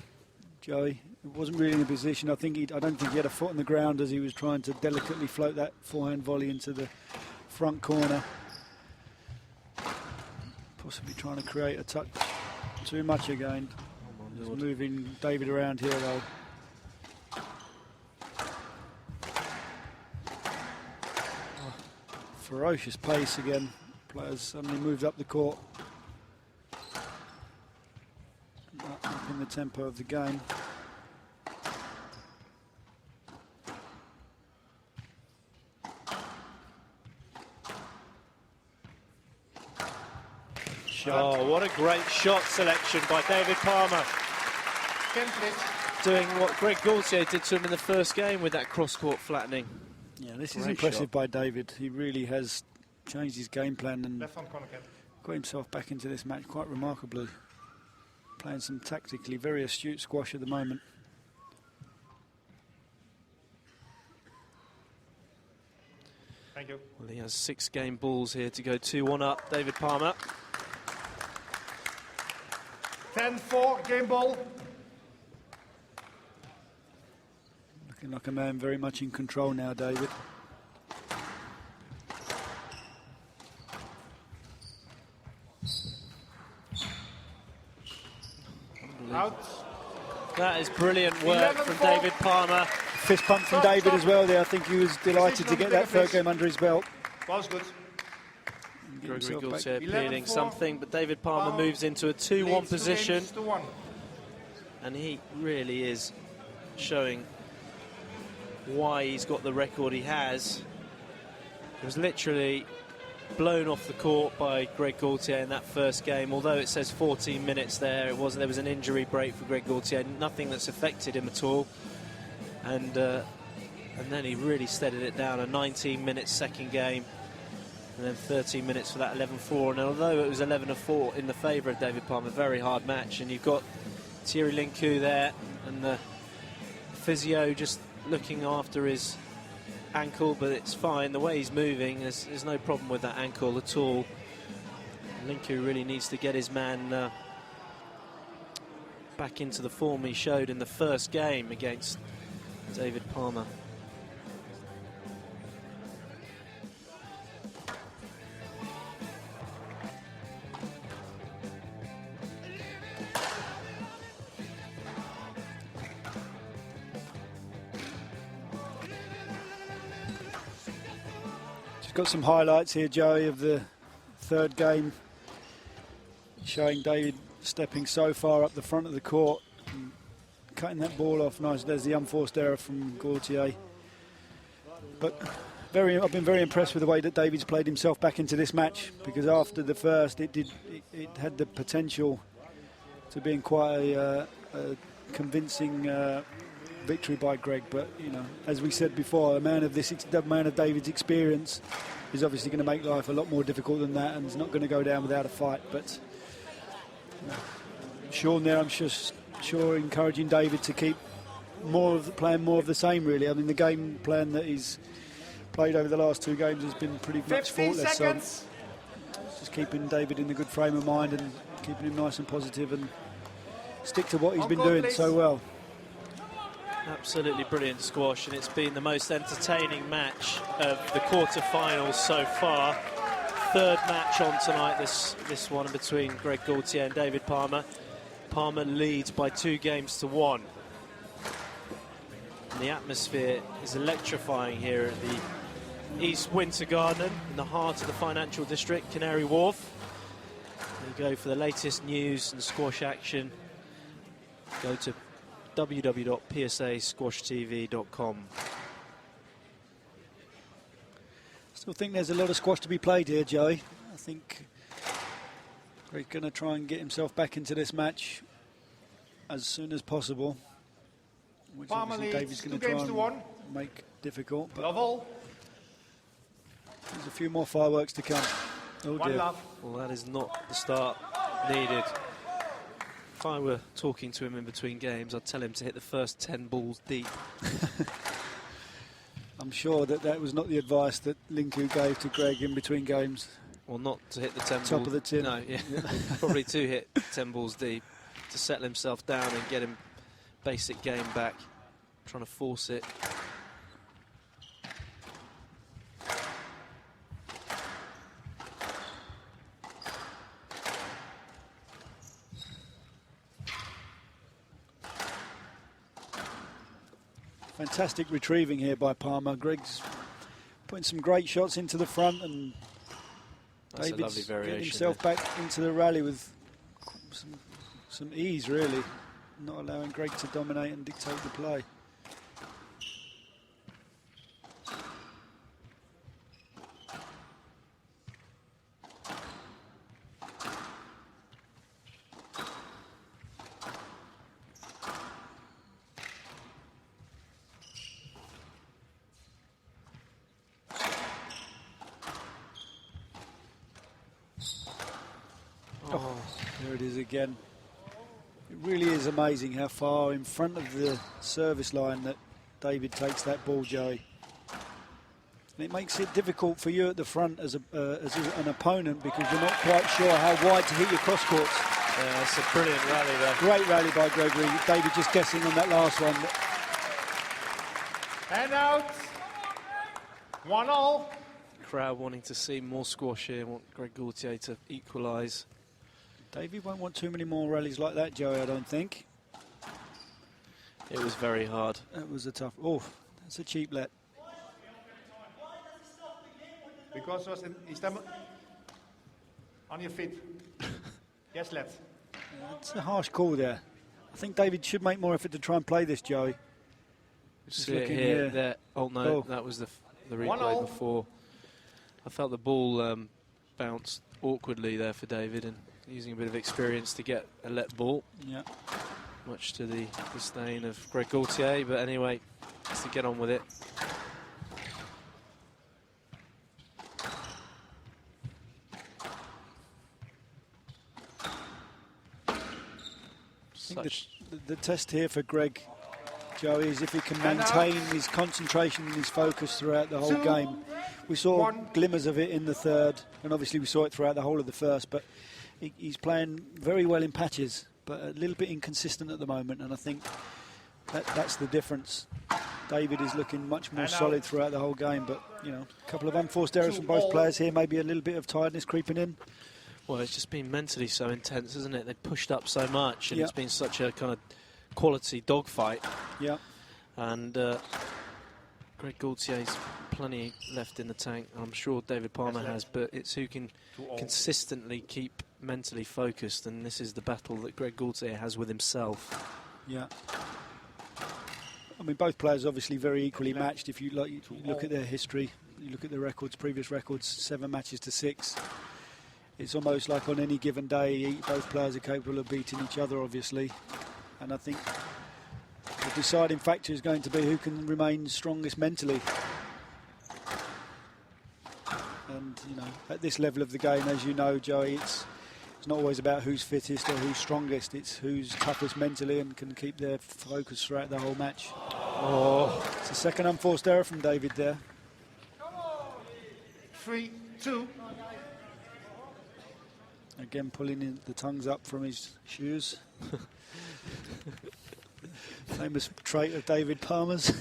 Joey. It wasn't really in a position. I don't think he had a foot on the ground as he was trying to delicately float that forehand volley into the front corner. Possibly trying to create a touch too much again. Just moving David around here though. Ferocious pace again. Players suddenly moved up the court. Up in the tempo of the game. Oh, what a great shot selection by David Palmer. Doing what Greg Gaultier did to him in the first game with that cross-court flattening. Yeah, this is Great impressive shot by David. He really has changed his game plan and Left front corner, Ken. got himself back into this match quite remarkably. Playing some tactically very astute squash at the moment. Thank you. Well, he has 6 game balls here to go 2-1 up. David Palmer. 10-4, game ball. Looking like a man very much in control now, David. Out. That is brilliant work from David Palmer. Fist pump from David as well there. I think he was delighted to get that third game under his belt. Was good. Gregory himself Gaultier back. appealing 11-4. something, but David Palmer Palmer moves into a 2-1 Leads 2 position, games to 1. and he really is showing why he's got the record he has. He was literally blown off the court by Greg Gaultier in that first game. Although it says 14 minutes there was an injury break for Greg Gaultier, nothing that's affected him at all. And then he really steadied it down. A 19-minute second game, and then 13 minutes for that 11-4. And although it was 11-4 in the favour of David Palmer, very hard match. And you've got Thierry Linku there, and the physio just looking after his ankle, but it's fine. The way he's moving, there's no problem with that ankle at all. Linku really needs to get his man back into the form he showed in the first game against David Palmer. Just got some highlights here, Joey, of the third game, showing David stepping so far up the front of the court, and cutting that ball off nice. There's the unforced error from Gaultier. But I've been very impressed with the way that David's played himself back into this match, because after the first, it had the potential to being quite a convincing victory by Greg. But you know, as we said before, the man of David's experience is obviously going to make life a lot more difficult than that, and is not going to go down without a fight. But Sean there, I'm sure encouraging David to keep playing more of the same, really. I mean, the game plan that he's played over the last 2 games has been pretty much faultless. So just keeping David in a good frame of mind and keeping him nice and positive, and stick to what he's been doing so well. Absolutely brilliant squash, and it's been the most entertaining match of the quarter-finals so far. Third match on tonight, this one between Greg Gaultier and David Palmer. Palmer leads by 2-1. And the atmosphere is electrifying here at the East Winter Garden in the heart of the financial district, Canary Wharf. There you go for the latest news and squash action. Go to www.psasquashtv.com. Still think there's a lot of squash to be played here, Joey. I think Greg's going to try and get himself back into this match as soon as possible, which obviously David's going to try and make difficult. But there's a few more fireworks to come. Oh dear. Well, that is not the start needed. If I were talking to him in between games, I'd tell him to hit the first 10 balls deep. I'm sure that was not the advice that Linku gave to Greg in between games. Well, not to hit the 10 Top of the tin. No, yeah. Probably to hit 10 balls deep, to settle himself down and get him basic game back, trying to force it. Fantastic retrieving here by Palmer. Greg's putting some great shots into the front, and That's David's a lovely variation getting himself there. back into the rally with some ease, really, not allowing Greg to dominate and dictate the play. There it is again. It really is amazing how far in front of the service line that David takes that ball, Joey. And it makes it difficult for you at the front as an opponent, because you're not quite sure how wide to hit your cross courts. Yeah, it's a brilliant rally there. Great rally by Gregory. David just guessing on that last one. And out. 1-all. Crowd wanting to see more squash here, want Greg Gaultier to equalise. David won't want too many more rallies like that, Joey, I don't think. It was very hard. That was a tough... Oh, that's a cheap let. Because was he's on your feet. Yes, lad. It's a harsh call there. I think David should make more effort to try and play this, Joey. Just See it looking here, here. there. Oh no, Oh. that was the 1-all. replay before. I felt the ball bounced awkwardly there for David, and using a bit of experience to get a let ball. Yeah. Much to the disdain of Greg Gaultier, but anyway, has to get on with it. I think the test here for Greg, Joey, is if he can And maintain his concentration and his focus throughout the whole 2, game. We saw 1. glimmers of it in the third, and obviously we saw it throughout the whole of the first, but he's playing very well in patches, but a little bit inconsistent at the moment, and I think that's the difference. David is looking much more And solid out. throughout the whole game, but, you know, a couple of unforced errors from both 2-all. players here, maybe a little bit of tiredness creeping in. Well, it's just been mentally so intense, isn't it? They've pushed up so much, and Yeah. it's been such a kind of quality dogfight. Yeah. And Greg Gaultier's plenty left in the tank. I'm sure David Palmer has, but it's who can 2-all. consistently keep mentally focused, and this is the battle that Greg Gaultier has with himself. Yeah. I mean, both players obviously very equally matched. If you look at their history, you look at their records, previous records, 7 matches to 6. It's almost like on any given day, both players are capable of beating each other, obviously. And I think the deciding factor is going to be who can remain strongest mentally. And, you know, at this level of the game, as you know, Joey, it's not always about who's fittest or who's strongest. It's who's toughest mentally and can keep their focus throughout the whole match. Oh, It's a second unforced error from David there. 3-2. Again, pulling in the tongues up from his shoes. Famous trait of David Palmer's.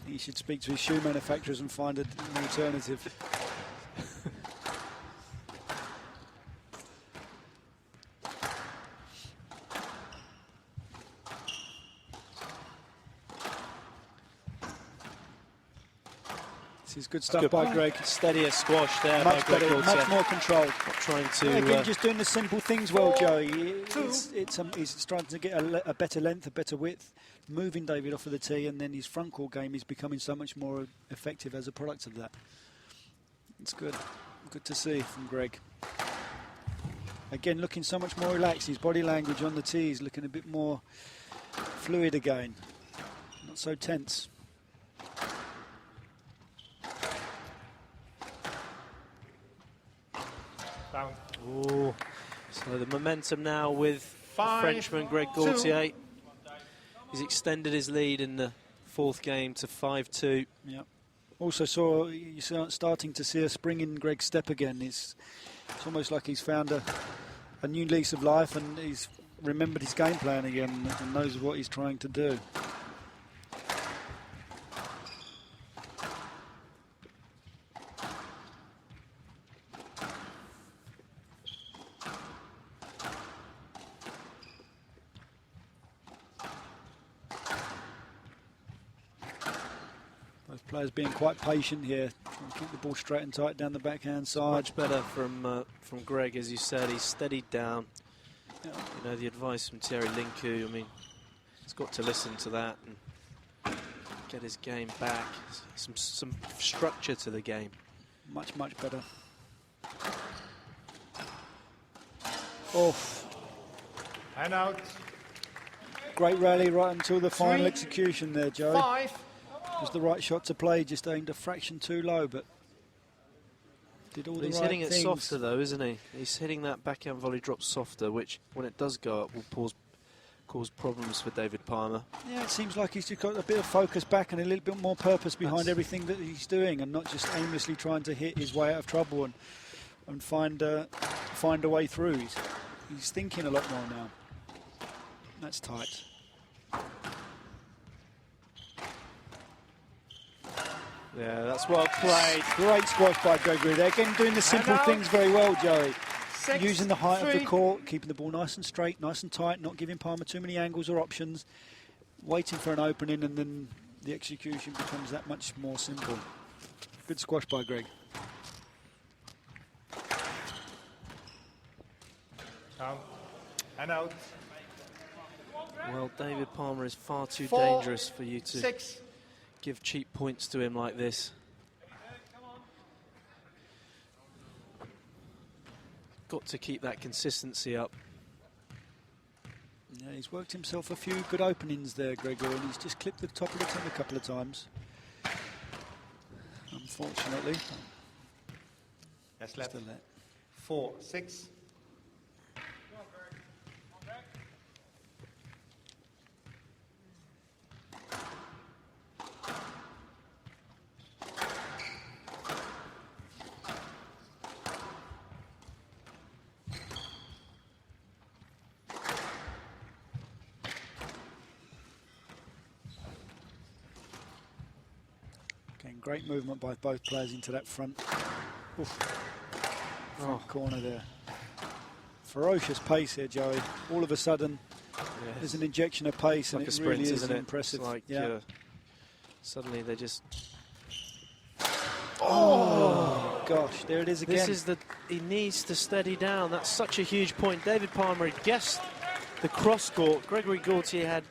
He should speak to his shoe manufacturers and find an alternative. This is good stuff good. by Greg. steadier squash there Much by Greg better, Gaultier. much more control. Not trying to... Yeah, again, just doing the simple things well, Joey. He's trying to get a better length, a better width, moving David off of the tee, and then his front court game is becoming so much more effective as a product of that. It's good. Good to see from Greg. Again, looking so much more relaxed. His body language on the tee is looking a bit more fluid again. Not so tense. Down. Ooh. So the momentum now with the 5-2. Frenchman Greg Gaultier. He's extended his lead in the fourth game to 5-2. Yeah. Also you're starting to see a spring in Greg's step again. It's almost like he's found a new lease of life, and he's remembered his game plan again and knows what he's trying to do. Both players being quite patient here, trying to keep the ball straight and tight down the backhand side. Much better from Greg, as you said. He's steadied down. Yeah. You know, the advice from Thierry Linku, I mean, he's got to listen to that and get his game back. Some structure to the game. Much better. Off. And out. Great rally right until the final 3, execution there, Joey. 5. It was the right shot to play, just aimed a fraction too low, but did all the right He's hitting things. it softer though, isn't he? He's hitting that backhand volley drop softer, which when it does go up will cause problems for David Palmer. Yeah, it seems like he's just got a bit of focus back and a little bit more purpose behind everything that he's doing, and not just aimlessly trying to hit his way out of trouble and find a way through. He's thinking a lot more now. That's tight. Yeah, that's well played. Great squash by Gregory there. Again, doing the simple things very well, Joey. 6, Using the height of 3. the court, keeping the ball nice and straight, nice and tight, not giving Palmer too many angles or options, waiting for an opening, and then the execution becomes that much more simple. Good squash by Greg. And out. Well, David Palmer is far too 4, dangerous for you to 6. give cheap points to him like this. Got to keep that consistency up. Yeah, he's worked himself a few good openings there, Gregory, and he's just clipped the top of the tin a couple of times. Unfortunately. That's left. Still there. 4, 6. Again, great movement by both players into that front corner there. Ferocious pace here, Joey. All of a sudden, there's an injection of pace, Like and a it sprint, really is isn't it? impressive. It's like suddenly they just... Oh gosh, there it is again. This is he needs to steady down. That's such a huge point. David Palmer had guessed the cross court. Gregory Gaultier had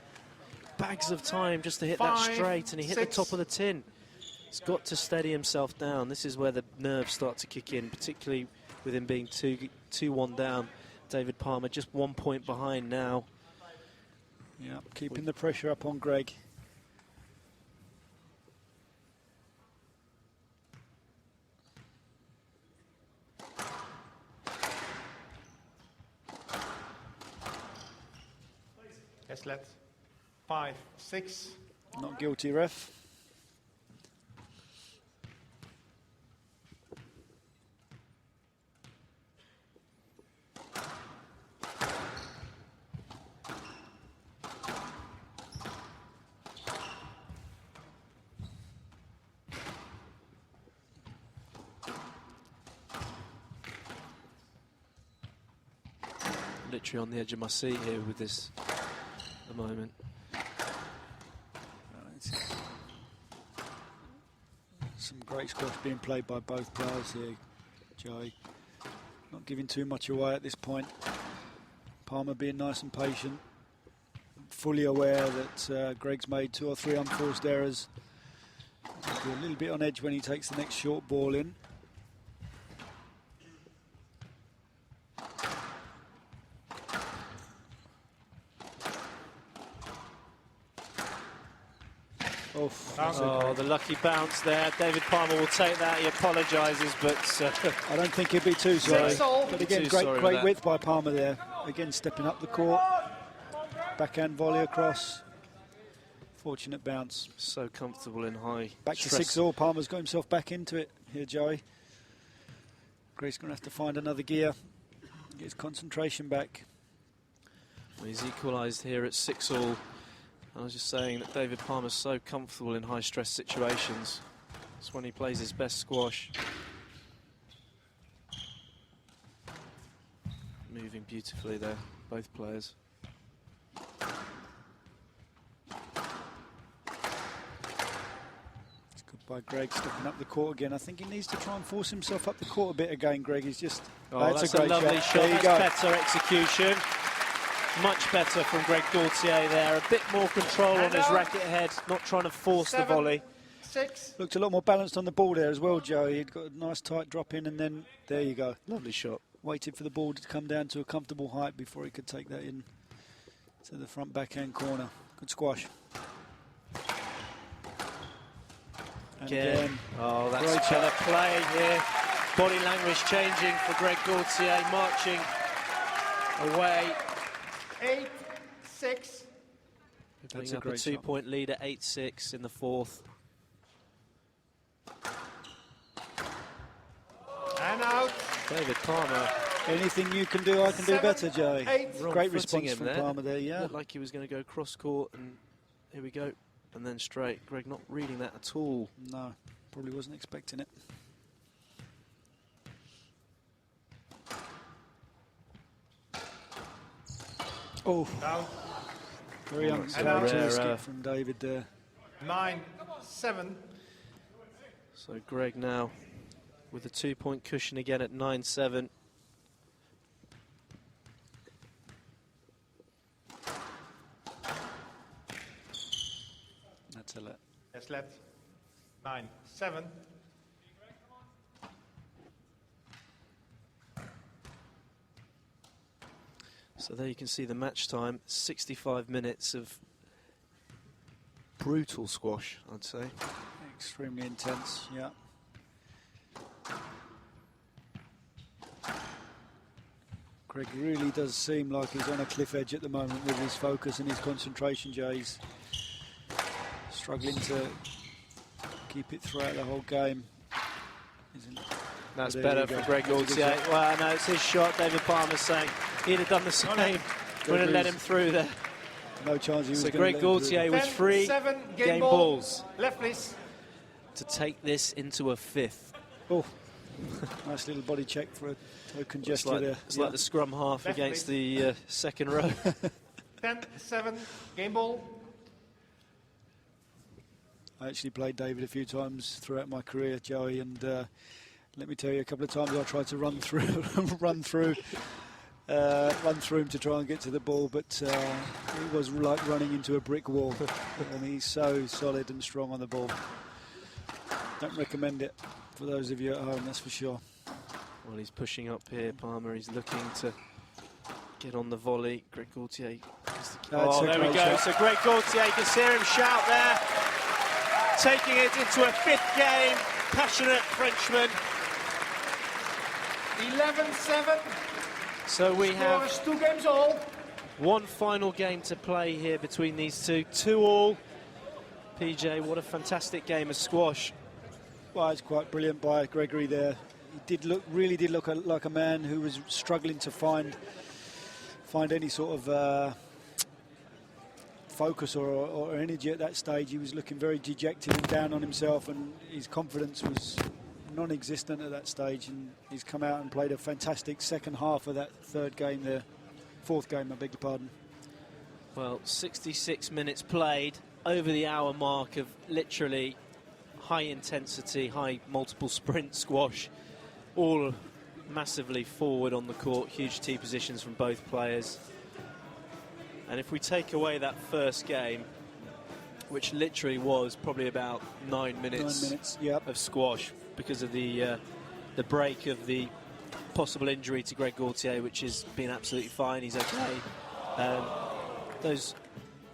bags of time just to hit 5, that straight, and he hit 6. the top of the tin. He's got to steady himself down. This is where the nerves start to kick in, particularly with him being 2-1 down. David Palmer just 1 point behind now. Yeah, keeping the pressure up on Greg. That's left. 5, 6. Not guilty, ref. Literally on the edge of my seat here with this at the moment. Some great squash being played by both players here, Joey. Not giving too much away at this point. Palmer being nice and patient. Fully aware that Greg's made 2 or 3 unforced errors. He'll be a little bit on edge when he takes the next short ball in. Oh, the lucky bounce there. David Palmer will take that. He apologises, but I don't think he'd be too sorry. But again, great width by Palmer there. Again, stepping up the court. Backhand volley across. Fortunate bounce. So comfortable in high Back to stress. 6-all. Palmer's got himself back into it here, Joey. Greg's going to have to find another gear. Get his concentration back. Well, he's equalised here at 6-all. I was just saying that David Palmer's so comfortable in high stress situations. It's when he plays his best squash. Moving beautifully there, both players. It's good by Greg, stepping up the court again. I think he needs to try and force himself up the court a bit again, Greg. He's just... Oh, that's a great lovely shot. There you That's go. better execution. Much better from Greg Gaultier there. A bit more control on his racket head, not trying to force the volley. 6. Looked a lot more balanced on the ball there as well, Joey. He'd got a nice tight drop in, and then there you go. Lovely shot. Waited for the ball to come down to a comfortable height before he could take that in to the front backhand corner. Good squash. And Again. Oh, that's great better shot. play here. Body language changing for Greg Gaultier, marching away. 8-6. That's Putting a up a great shot. 2-point lead at 8-6 in the fourth. And out. David Palmer. Anything you can do, I can do 7, better, Joey. 8. Wrong Great footing response him from there. Palmer there, yeah. Looked like he was going to go cross court, and here we go. And then straight. Greg not reading that at all. No, probably wasn't expecting it. Oh, Down. very that's a uncharacteristic rare, from David there. 9-7. So Greg now with a 2-point cushion again at 9-7. That's a let. Yes, let. 9-7. So there you can see the match time. 65 minutes of brutal squash, I'd say. Extremely intense, yeah. Greg really does seem like he's on a cliff edge at the moment with his focus and his concentration, Jay. He's struggling to keep it throughout the whole game. That's There better you for go. Greg That's a good Gaultier. shot. Well, no, it's his shot. David Palmer's saying he'd have done the same. Would have let him through there. No chance he was So gonna Greg let him through. Gaultier with 3 10-7, game balls Left, please. to take this into a 5th. Oh, nice little body check for a token It's gesture like, there. it's Yeah. like the scrum half Left, against please. the second row. 10-7, game ball. I actually played David a few times throughout my career, Joey, and let me tell you, a couple of times I tried to run through, run through him to try and get to the ball, but it was like running into a brick wall. And he's so solid and strong on the ball. Don't recommend it for those of you at home, that's for sure. Well, he's pushing up here, Palmer. He's looking to get on the volley. Greg Gaultier. That's Oh, a there we great go. shot. So Greg Gaultier, you can hear him shout there. Taking it into a 5th game. Passionate Frenchman. 11-7. So we have Scores 2 games all. one final game to play here between these two. 2-all. PJ, what a fantastic game of squash. Well, it's quite brilliant by Gregory there. He really did look like a man who was struggling to find any sort of focus or energy at that stage. He was looking very dejected and down on himself, and his confidence was non-existent at that stage, and he's come out and played a fantastic second half of that 3rd game there. 4th game, I beg your pardon. Well, 66 minutes played, over the hour mark of literally high intensity, high multiple sprint squash, all massively forward on the court, huge tee positions from both players. And if we take away that first game, which literally was probably about 9 minutes, 9 minutes, yep. of squash because of the break of the possible injury to Greg Gaultier, which has been absolutely fine. He's okay. Those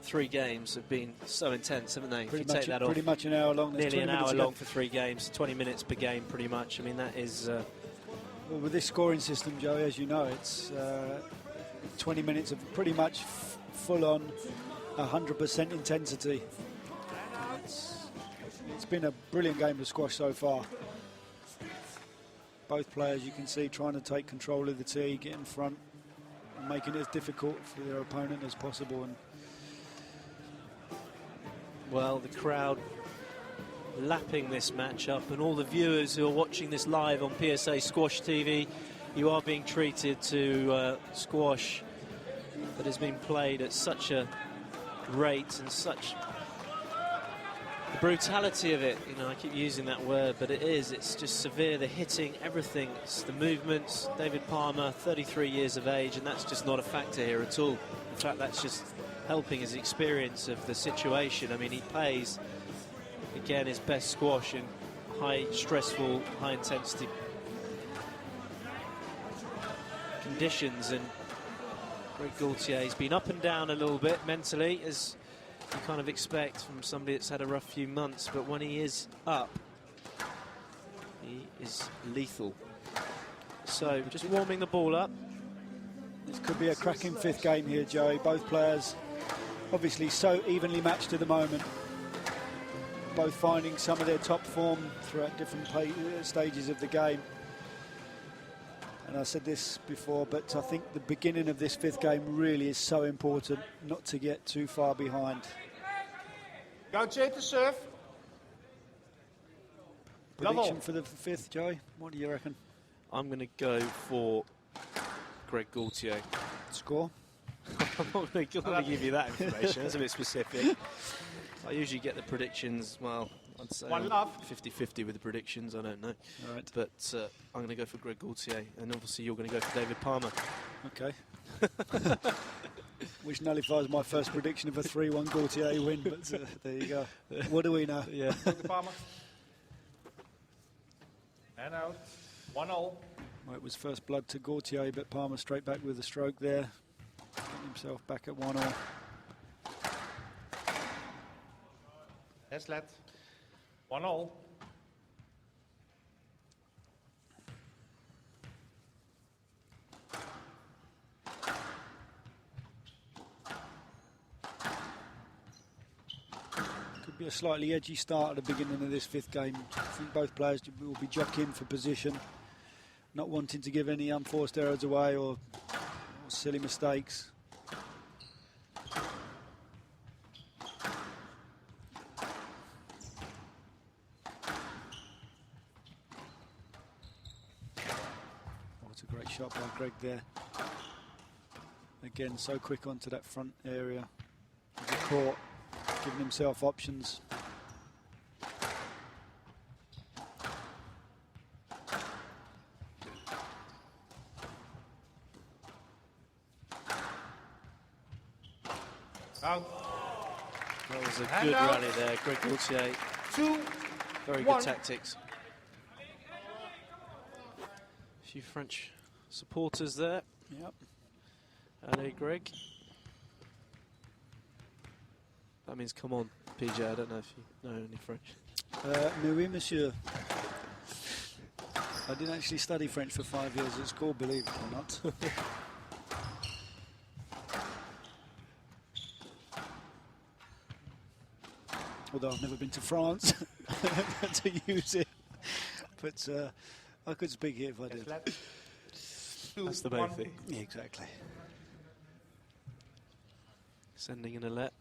3 games have been so intense, haven't they? If you take that off, Pretty much an hour long. There's nearly 20 an minutes hour to go. long for 3 games, 20 minutes per game pretty much. I mean, that is... Well, with this scoring system, Joey, as you know, it's 20 minutes of pretty much full-on 100% intensity. It's been a brilliant game of squash so far. Both players, you can see, trying to take control of the tee, get in front, and making it as difficult for their opponent as possible. And well, the crowd lapping this matchup, and all the viewers who are watching this live on PSA Squash TV, you are being treated to squash that has been played at such a rate and such the brutality of it. You know, I keep using that word, but it's just severe. The hitting, everything, it's the movements. David Palmer, 33 years of age, and that's just not a factor here at all. In fact, that's just helping his experience of the situation. I mean, he plays, again, his best squash in high, stressful, high-intensity conditions, and Greg Gaultier's been up and down a little bit mentally, as you kind of expect from somebody that's had a rough few months, but when he is up, he is lethal. So just warming the ball up. this could be a cracking fifth game here, Joey. Both players obviously so evenly matched at the moment. Both finding some of their top form throughout different stages of the game. And I said this before, but I think the beginning of this fifth game really is so important not to get too far behind. Gaultier to serve. Prediction for the fifth, Joey? What do you reckon? I'm going to go for Greg Gaultier. Score? I'm not going to give you that information. That's a bit specific. I usually get the predictions, well, I'd say 50-50 with the predictions, I don't know. All right. But I'm going to go for Greg Gaultier, and obviously you're going to go for David Palmer. Okay. Which nullifies my first prediction of a 3-1 Gaultier win, but there you go. What do we know? Yeah. Palmer. And out. 1-0. Well, it was first blood to Gaultier, but Palmer straight back with a stroke there. Getting himself back at 1-1. Heslet. 1-0. Could be a slightly edgy start at the beginning of this fifth game. I think both players will be jockeying for position, not wanting to give any unforced errors away or silly mistakes. Great shot by Greg there. Again, so quick onto that front area of the court, giving himself options. Out. That was a good rally there, Greg Gaultier. 2-1. Very good tactics. A few French supporters there. Yep. Allez, Greg. That means come on, PJ. I don't know if you know any French. Mais oui, monsieur. I didn't actually study French for 5 years at school, believe it or not. Although I've never been to France to use it. But I could speak it if I did. That's the main thing. Yeah, exactly. Sending an alert.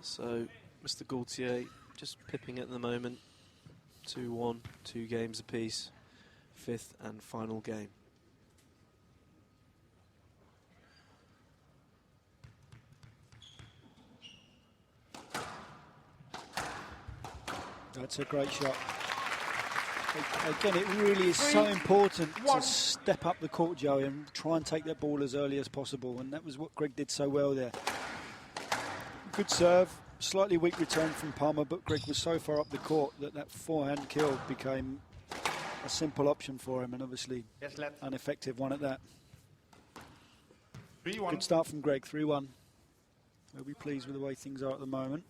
So, Mr. Gaultier just pipping at the moment. 2-1, 2 games apiece. Fifth and final game. That's a great shot. Again, it really is so important to step up the court, Joey, and try and take that ball as early as possible. And that was what Greg did so well there. Good serve, slightly weak return from Palmer, but Greg was so far up the court that that forehand kill became a simple option for him, and obviously an effective one at that. 3-1. Good start from Greg, 3-1. We'll be pleased with the way things are at the moment.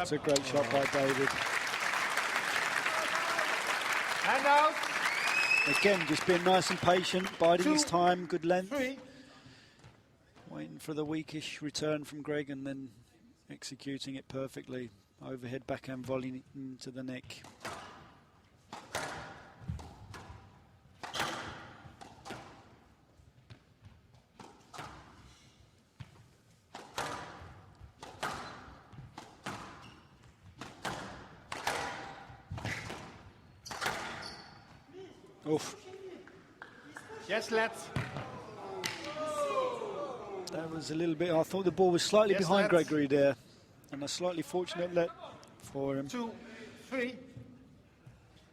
It's a great shot by David. Hand out. Again, just being nice and patient, biding his 2, time, good length. 3. Waiting for the weakish return from Greg and then executing it perfectly. Overhead backhand volley into the neck. Oof. Yes, let's. That was a little bit, I thought the ball was slightly Yes, behind lads. Gregory there. And a slightly fortunate let for him. 2, 3. I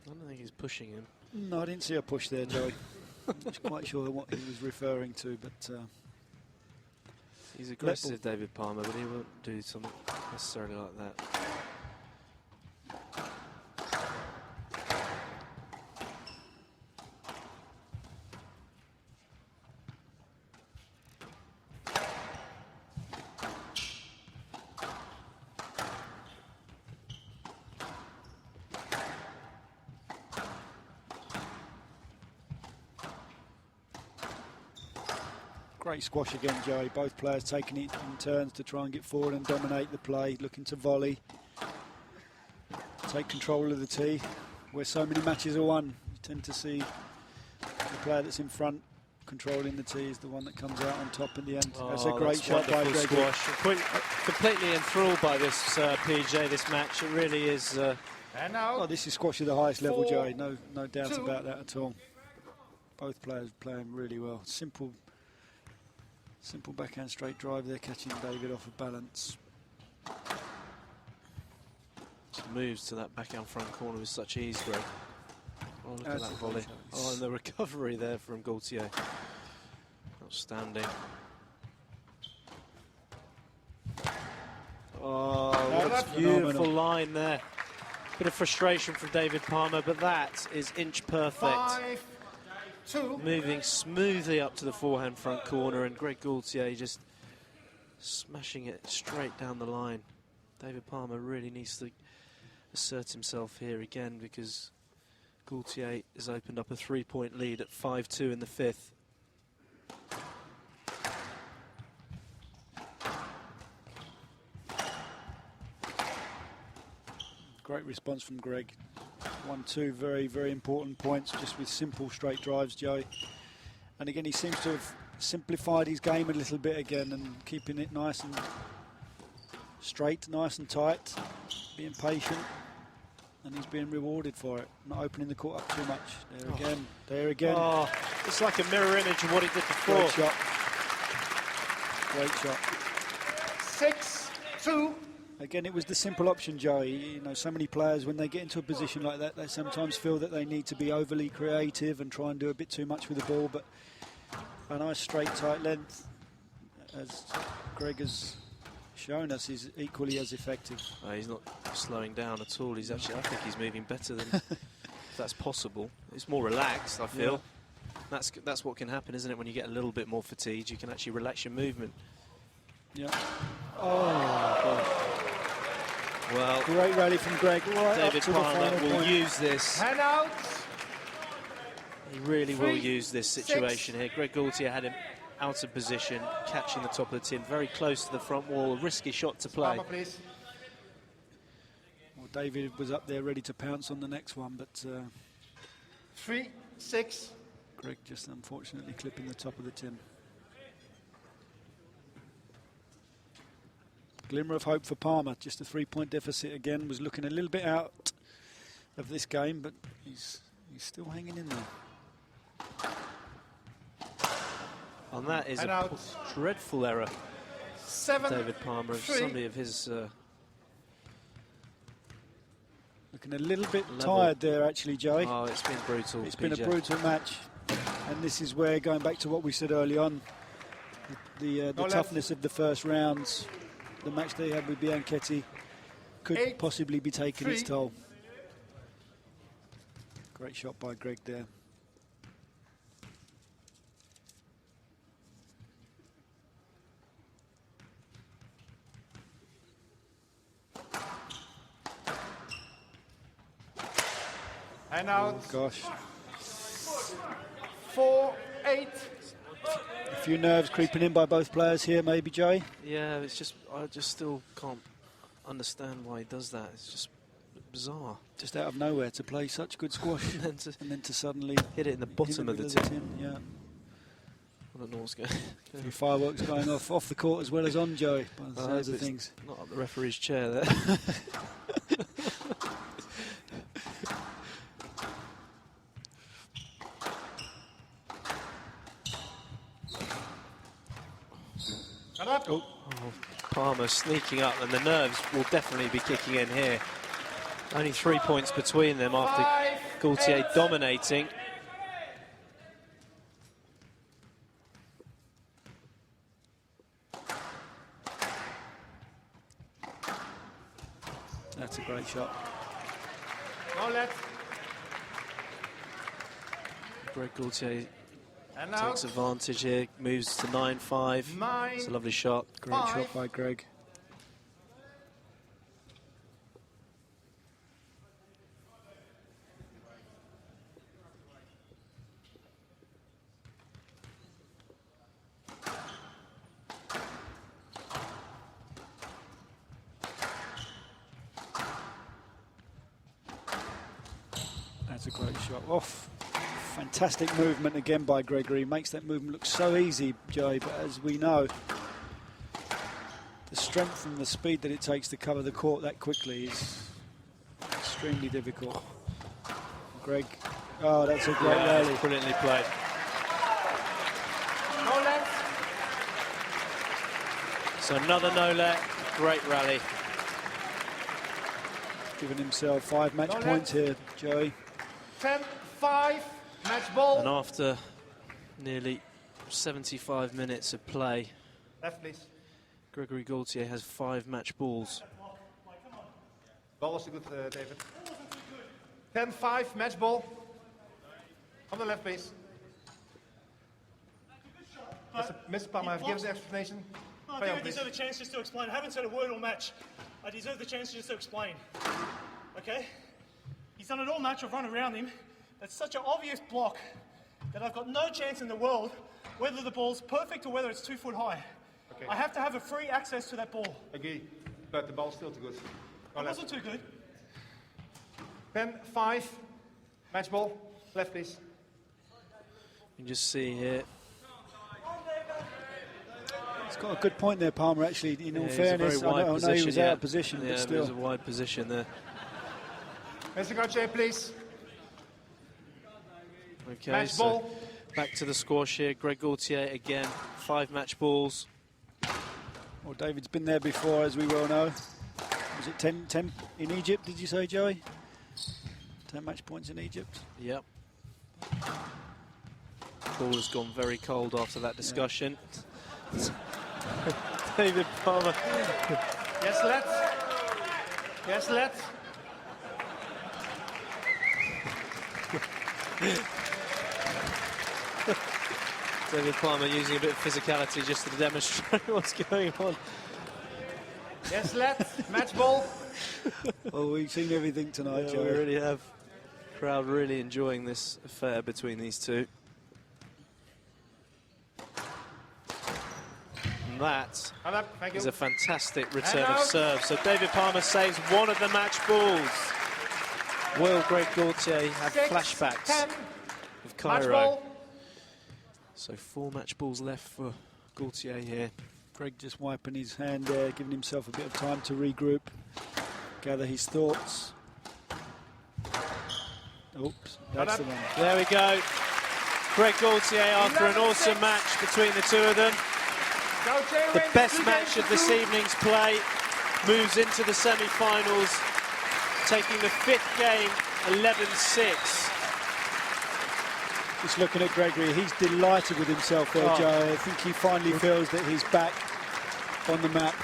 don't think he's pushing him. No, I didn't see a push there, Joey. I'm not quite sure what he was referring to, but He's aggressive, David Palmer, but he won't do something necessarily like that. great squash again, Joey. Both players taking it in turns to try and get forward and dominate the play, looking to volley, take control of the tee. Where so many matches are won, you tend to see the player that's in front controlling the tee is the one that comes out on top in the end. That's a great shot by wonderful Gregory. squash. Completely enthralled by this PJ, this match. It really is. And now. Oh, this is squash at the highest level, 4, Joey. No doubt 2. about that at all. Both players playing really well. Simple backhand straight drive there, catching David off of balance. Moves to that backhand front corner with such ease, Greg. Oh, look at That's that a volley. great shot. Oh, and the recovery there from Gaultier. Outstanding. Oh, what That's a beautiful phenomenal. line there. Bit of frustration from David Palmer, but that is inch perfect. 5, 2. Moving smoothly up to the forehand front corner, and Greg Gaultier just smashing it straight down the line. David Palmer really needs to assert himself here again, because Gaultier has opened up a 3-point lead at 5-2 in the fifth. Great response from Greg. 1-2 very, very important points just with simple straight drives, Joey. And again, he seems to have simplified his game a little bit again and keeping it nice and straight, nice and tight, being patient, and he's being rewarded for it, not opening the court up too much. There again. Oh, it's like a mirror image of what he did before. Great shot. Great shot. 6, 2. Again, it was the simple option, Joey. You know, so many players, when they get into a position like that, they sometimes feel that they need to be overly creative and try and do a bit too much with the ball, but a nice straight, tight length, as Greg has shown us, is equally as effective. He's not slowing down at all. He's actually, I think he's moving better than if that's possible. It's more relaxed, I feel. Yeah. That's what can happen, isn't it? When you get a little bit more fatigued, you can actually relax your movement. Yeah. Oh, well, great rally from Greg. Right David up to the Palmer final will point. use this. Hand out. He really will 3, use this 6. situation here. Greg Gaultier had him out of position, catching the top of the tin, very close to the front wall. A risky shot to play. Palmer, please. Well, David was up there ready to pounce on the next one, but 3, 6. Greg just unfortunately clipping the top of the tin. Glimmer of hope for Palmer. Just a 3-point deficit again. Was looking a little bit out of this game, but he's still hanging in there. And that is And a out. dreadful error, 7, David Palmer. 3. Somebody of his Looking a little bit level. tired there, actually, Joey. Oh, it's been brutal. It's been a PJ. brutal match, and this is where, going back to what we said early on, the No toughness of the first rounds, the match they had with Bianchetti could 8, possibly be taking its 3. toll. Great shot by Greg there. And out. Oh, gosh. 4-8. A few nerves creeping in by both players here, maybe, Joey. Yeah, it's just, I just still can't understand why he does that. It's just bizarre. Just out of nowhere to play such good squash And then to suddenly hit it in the bottom of the middle tin. Yeah. I don't know what's going A few fireworks going off the court as well as on, Joey, by the size of things. Not up the referee's chair there. Oh. Palmer sneaking up, and the nerves will definitely be kicking in here. Only 3 points between them after Gaultier dominating. That's a great shot. No left. Greg Gaultier And takes out. advantage here, moves to 9-5. It's a lovely shot. Great shot by Greg. That's a great shot. Off. Fantastic movement again by Gregory. Makes that movement look so easy, Joey, but as we know, the strength and the speed that it takes to cover the court that quickly is extremely difficult. Greg, oh, that's a great rally. Brilliantly played. No left. So another no-let, great rally. Giving himself 5 match No points here, Joey. 10-5. Match ball. And after nearly 75 minutes of play, Left, please. Gregory Gaultier has 5 match balls. Ball was too good, David. 10-5. Match ball. On the left, please. Mr. Palmer, give us the explanation. I think I deserve a chance just to explain. I haven't said a word all match. I deserve the chance just to explain. Okay? He's done it all match. I've run around him. That's such an obvious block that I've got no chance in the world whether the ball's perfect or whether it's 2 foot high. Okay. I have to have a free access to that ball. Agree, but the ball's still too good. It wasn't too good. 10-5. Match ball. Left, please. You can just see here. He's got a good point there, Palmer, actually, in all Yeah, fairness. it's a very wide I know position, he was yeah. out of position, Yeah, but it still. was a wide position there. Mr. Gaultier, please. Okay, Match so ball. back to the squash here. Greg Gaultier again, 5 match balls. Well, David's been there before, as we well know. Was it 10 in Egypt, did you say, Joey? 10 match points in Egypt. Yep. Ball has gone very cold after that discussion. David Palmer. Yes, left. Yes, left. David Palmer using a bit of physicality just to demonstrate what's going on. Yes, left. Match ball. Well, we've seen everything tonight, Yeah, Joey. we really have. Crowd really enjoying this affair between these two. And that Hand up. Thank you. is a fantastic return And of out. serve. So David Palmer saves one of the match balls. Will Greg Gaultier have 6, flashbacks 10. of Match Cairo? ball. So 4 match balls left for Gaultier here. Greg just wiping his hand there, giving himself a bit of time to regroup, gather his thoughts. Oops, that's the one. There we go. Greg Gaultier after an 11-6. awesome match between the two of them. Gaultier The wins best 2 match of this games to 2. evening's play, moves into the semi-finals, taking the 5th game, 11-6. Just looking at Gregory, he's delighted with himself there, Oh. Joe. I think he finally feels that he's back on the map.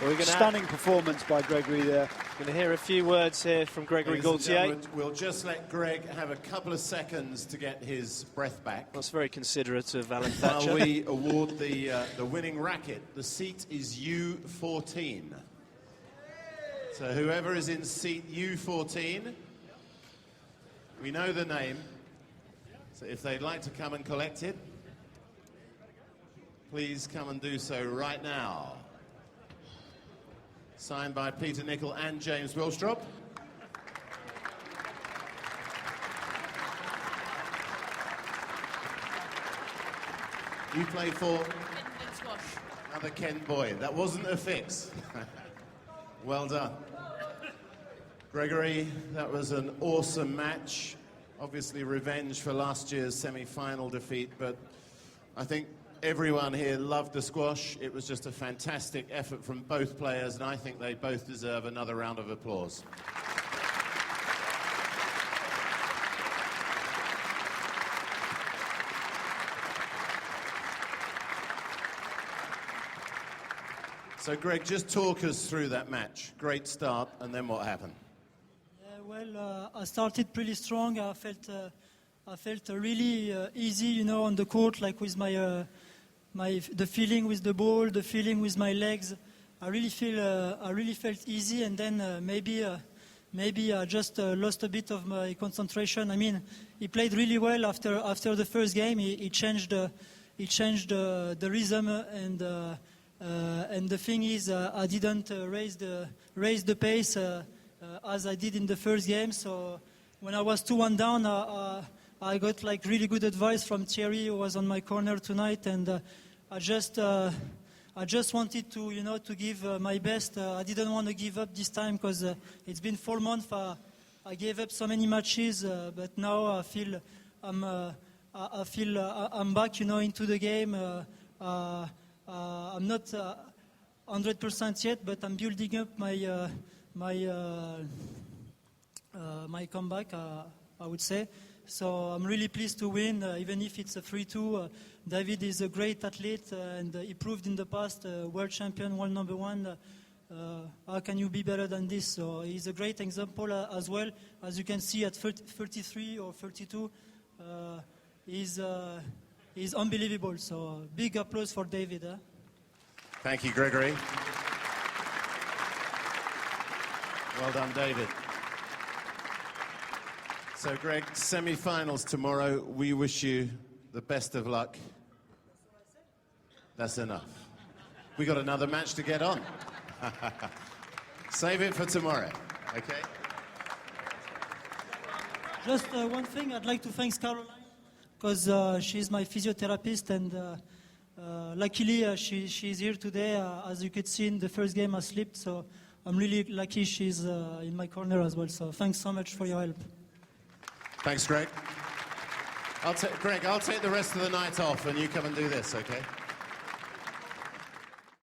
Well, we're Stunning performance by Gregory there. going to hear a few words here from Gregory Ladies and Gaultier. gentlemen, we'll just let Greg have a couple of seconds to get his breath back. That's very considerate of Alan While Thatcher. we award the winning racket, the seat is U14. So whoever is in seat U14 We know the name, so if they'd like to come and collect it, please come and do so right now. Signed by Peter Nicol and James Wilstrop. You play for another Ken Boyd. That wasn't a fix. Well done. Gregory, that was an awesome match. Obviously revenge for last year's semi-final defeat, but I think everyone here loved the squash. It was just a fantastic effort from both players, and I think they both deserve another round of applause. So, Greg, just talk us through that match. Great start, and then what happened? Yeah, well, I started pretty strong. I felt really easy, you know, on the court, like with the feeling with the ball, the feeling with my legs. I really felt easy, and then maybe I just lost a bit of my concentration. I mean, he played really well after the first game. He changed the rhythm, and the thing is, I didn't raise the pace as I did in the first game. So when I was 2-1 down, I got like really good advice from Thierry, who was on my corner tonight, and I just wanted to, you know, to give my best. I didn't want to give up this time because it's been 4 months. I gave up so many matches, but now I feel I'm back, you know, into the game. I'm not 100% yet, but I'm building up my comeback, I would say. So I'm really pleased to win, even if it's a 3-2. David is a great athlete, and he proved in the past, world champion, world number one. How can you be better than this? So he's a great example as well. As you can see at 33 or 32, he's unbelievable. So big applause for David. Thank you, Gregory. Well done, David. So, Greg, semi-finals tomorrow. We wish you the best of luck. That's enough. We got another match to get on. Save it for tomorrow, okay? Just one thing, I'd like to thank Caroline, because she's my physiotherapist, and luckily she's here today. As you could see in the first game, I slipped, so I'm really lucky she's in my corner as well. So thanks so much for your help. Thanks, Greg. Greg, I'll take the rest of the night off and you come and do this, okay?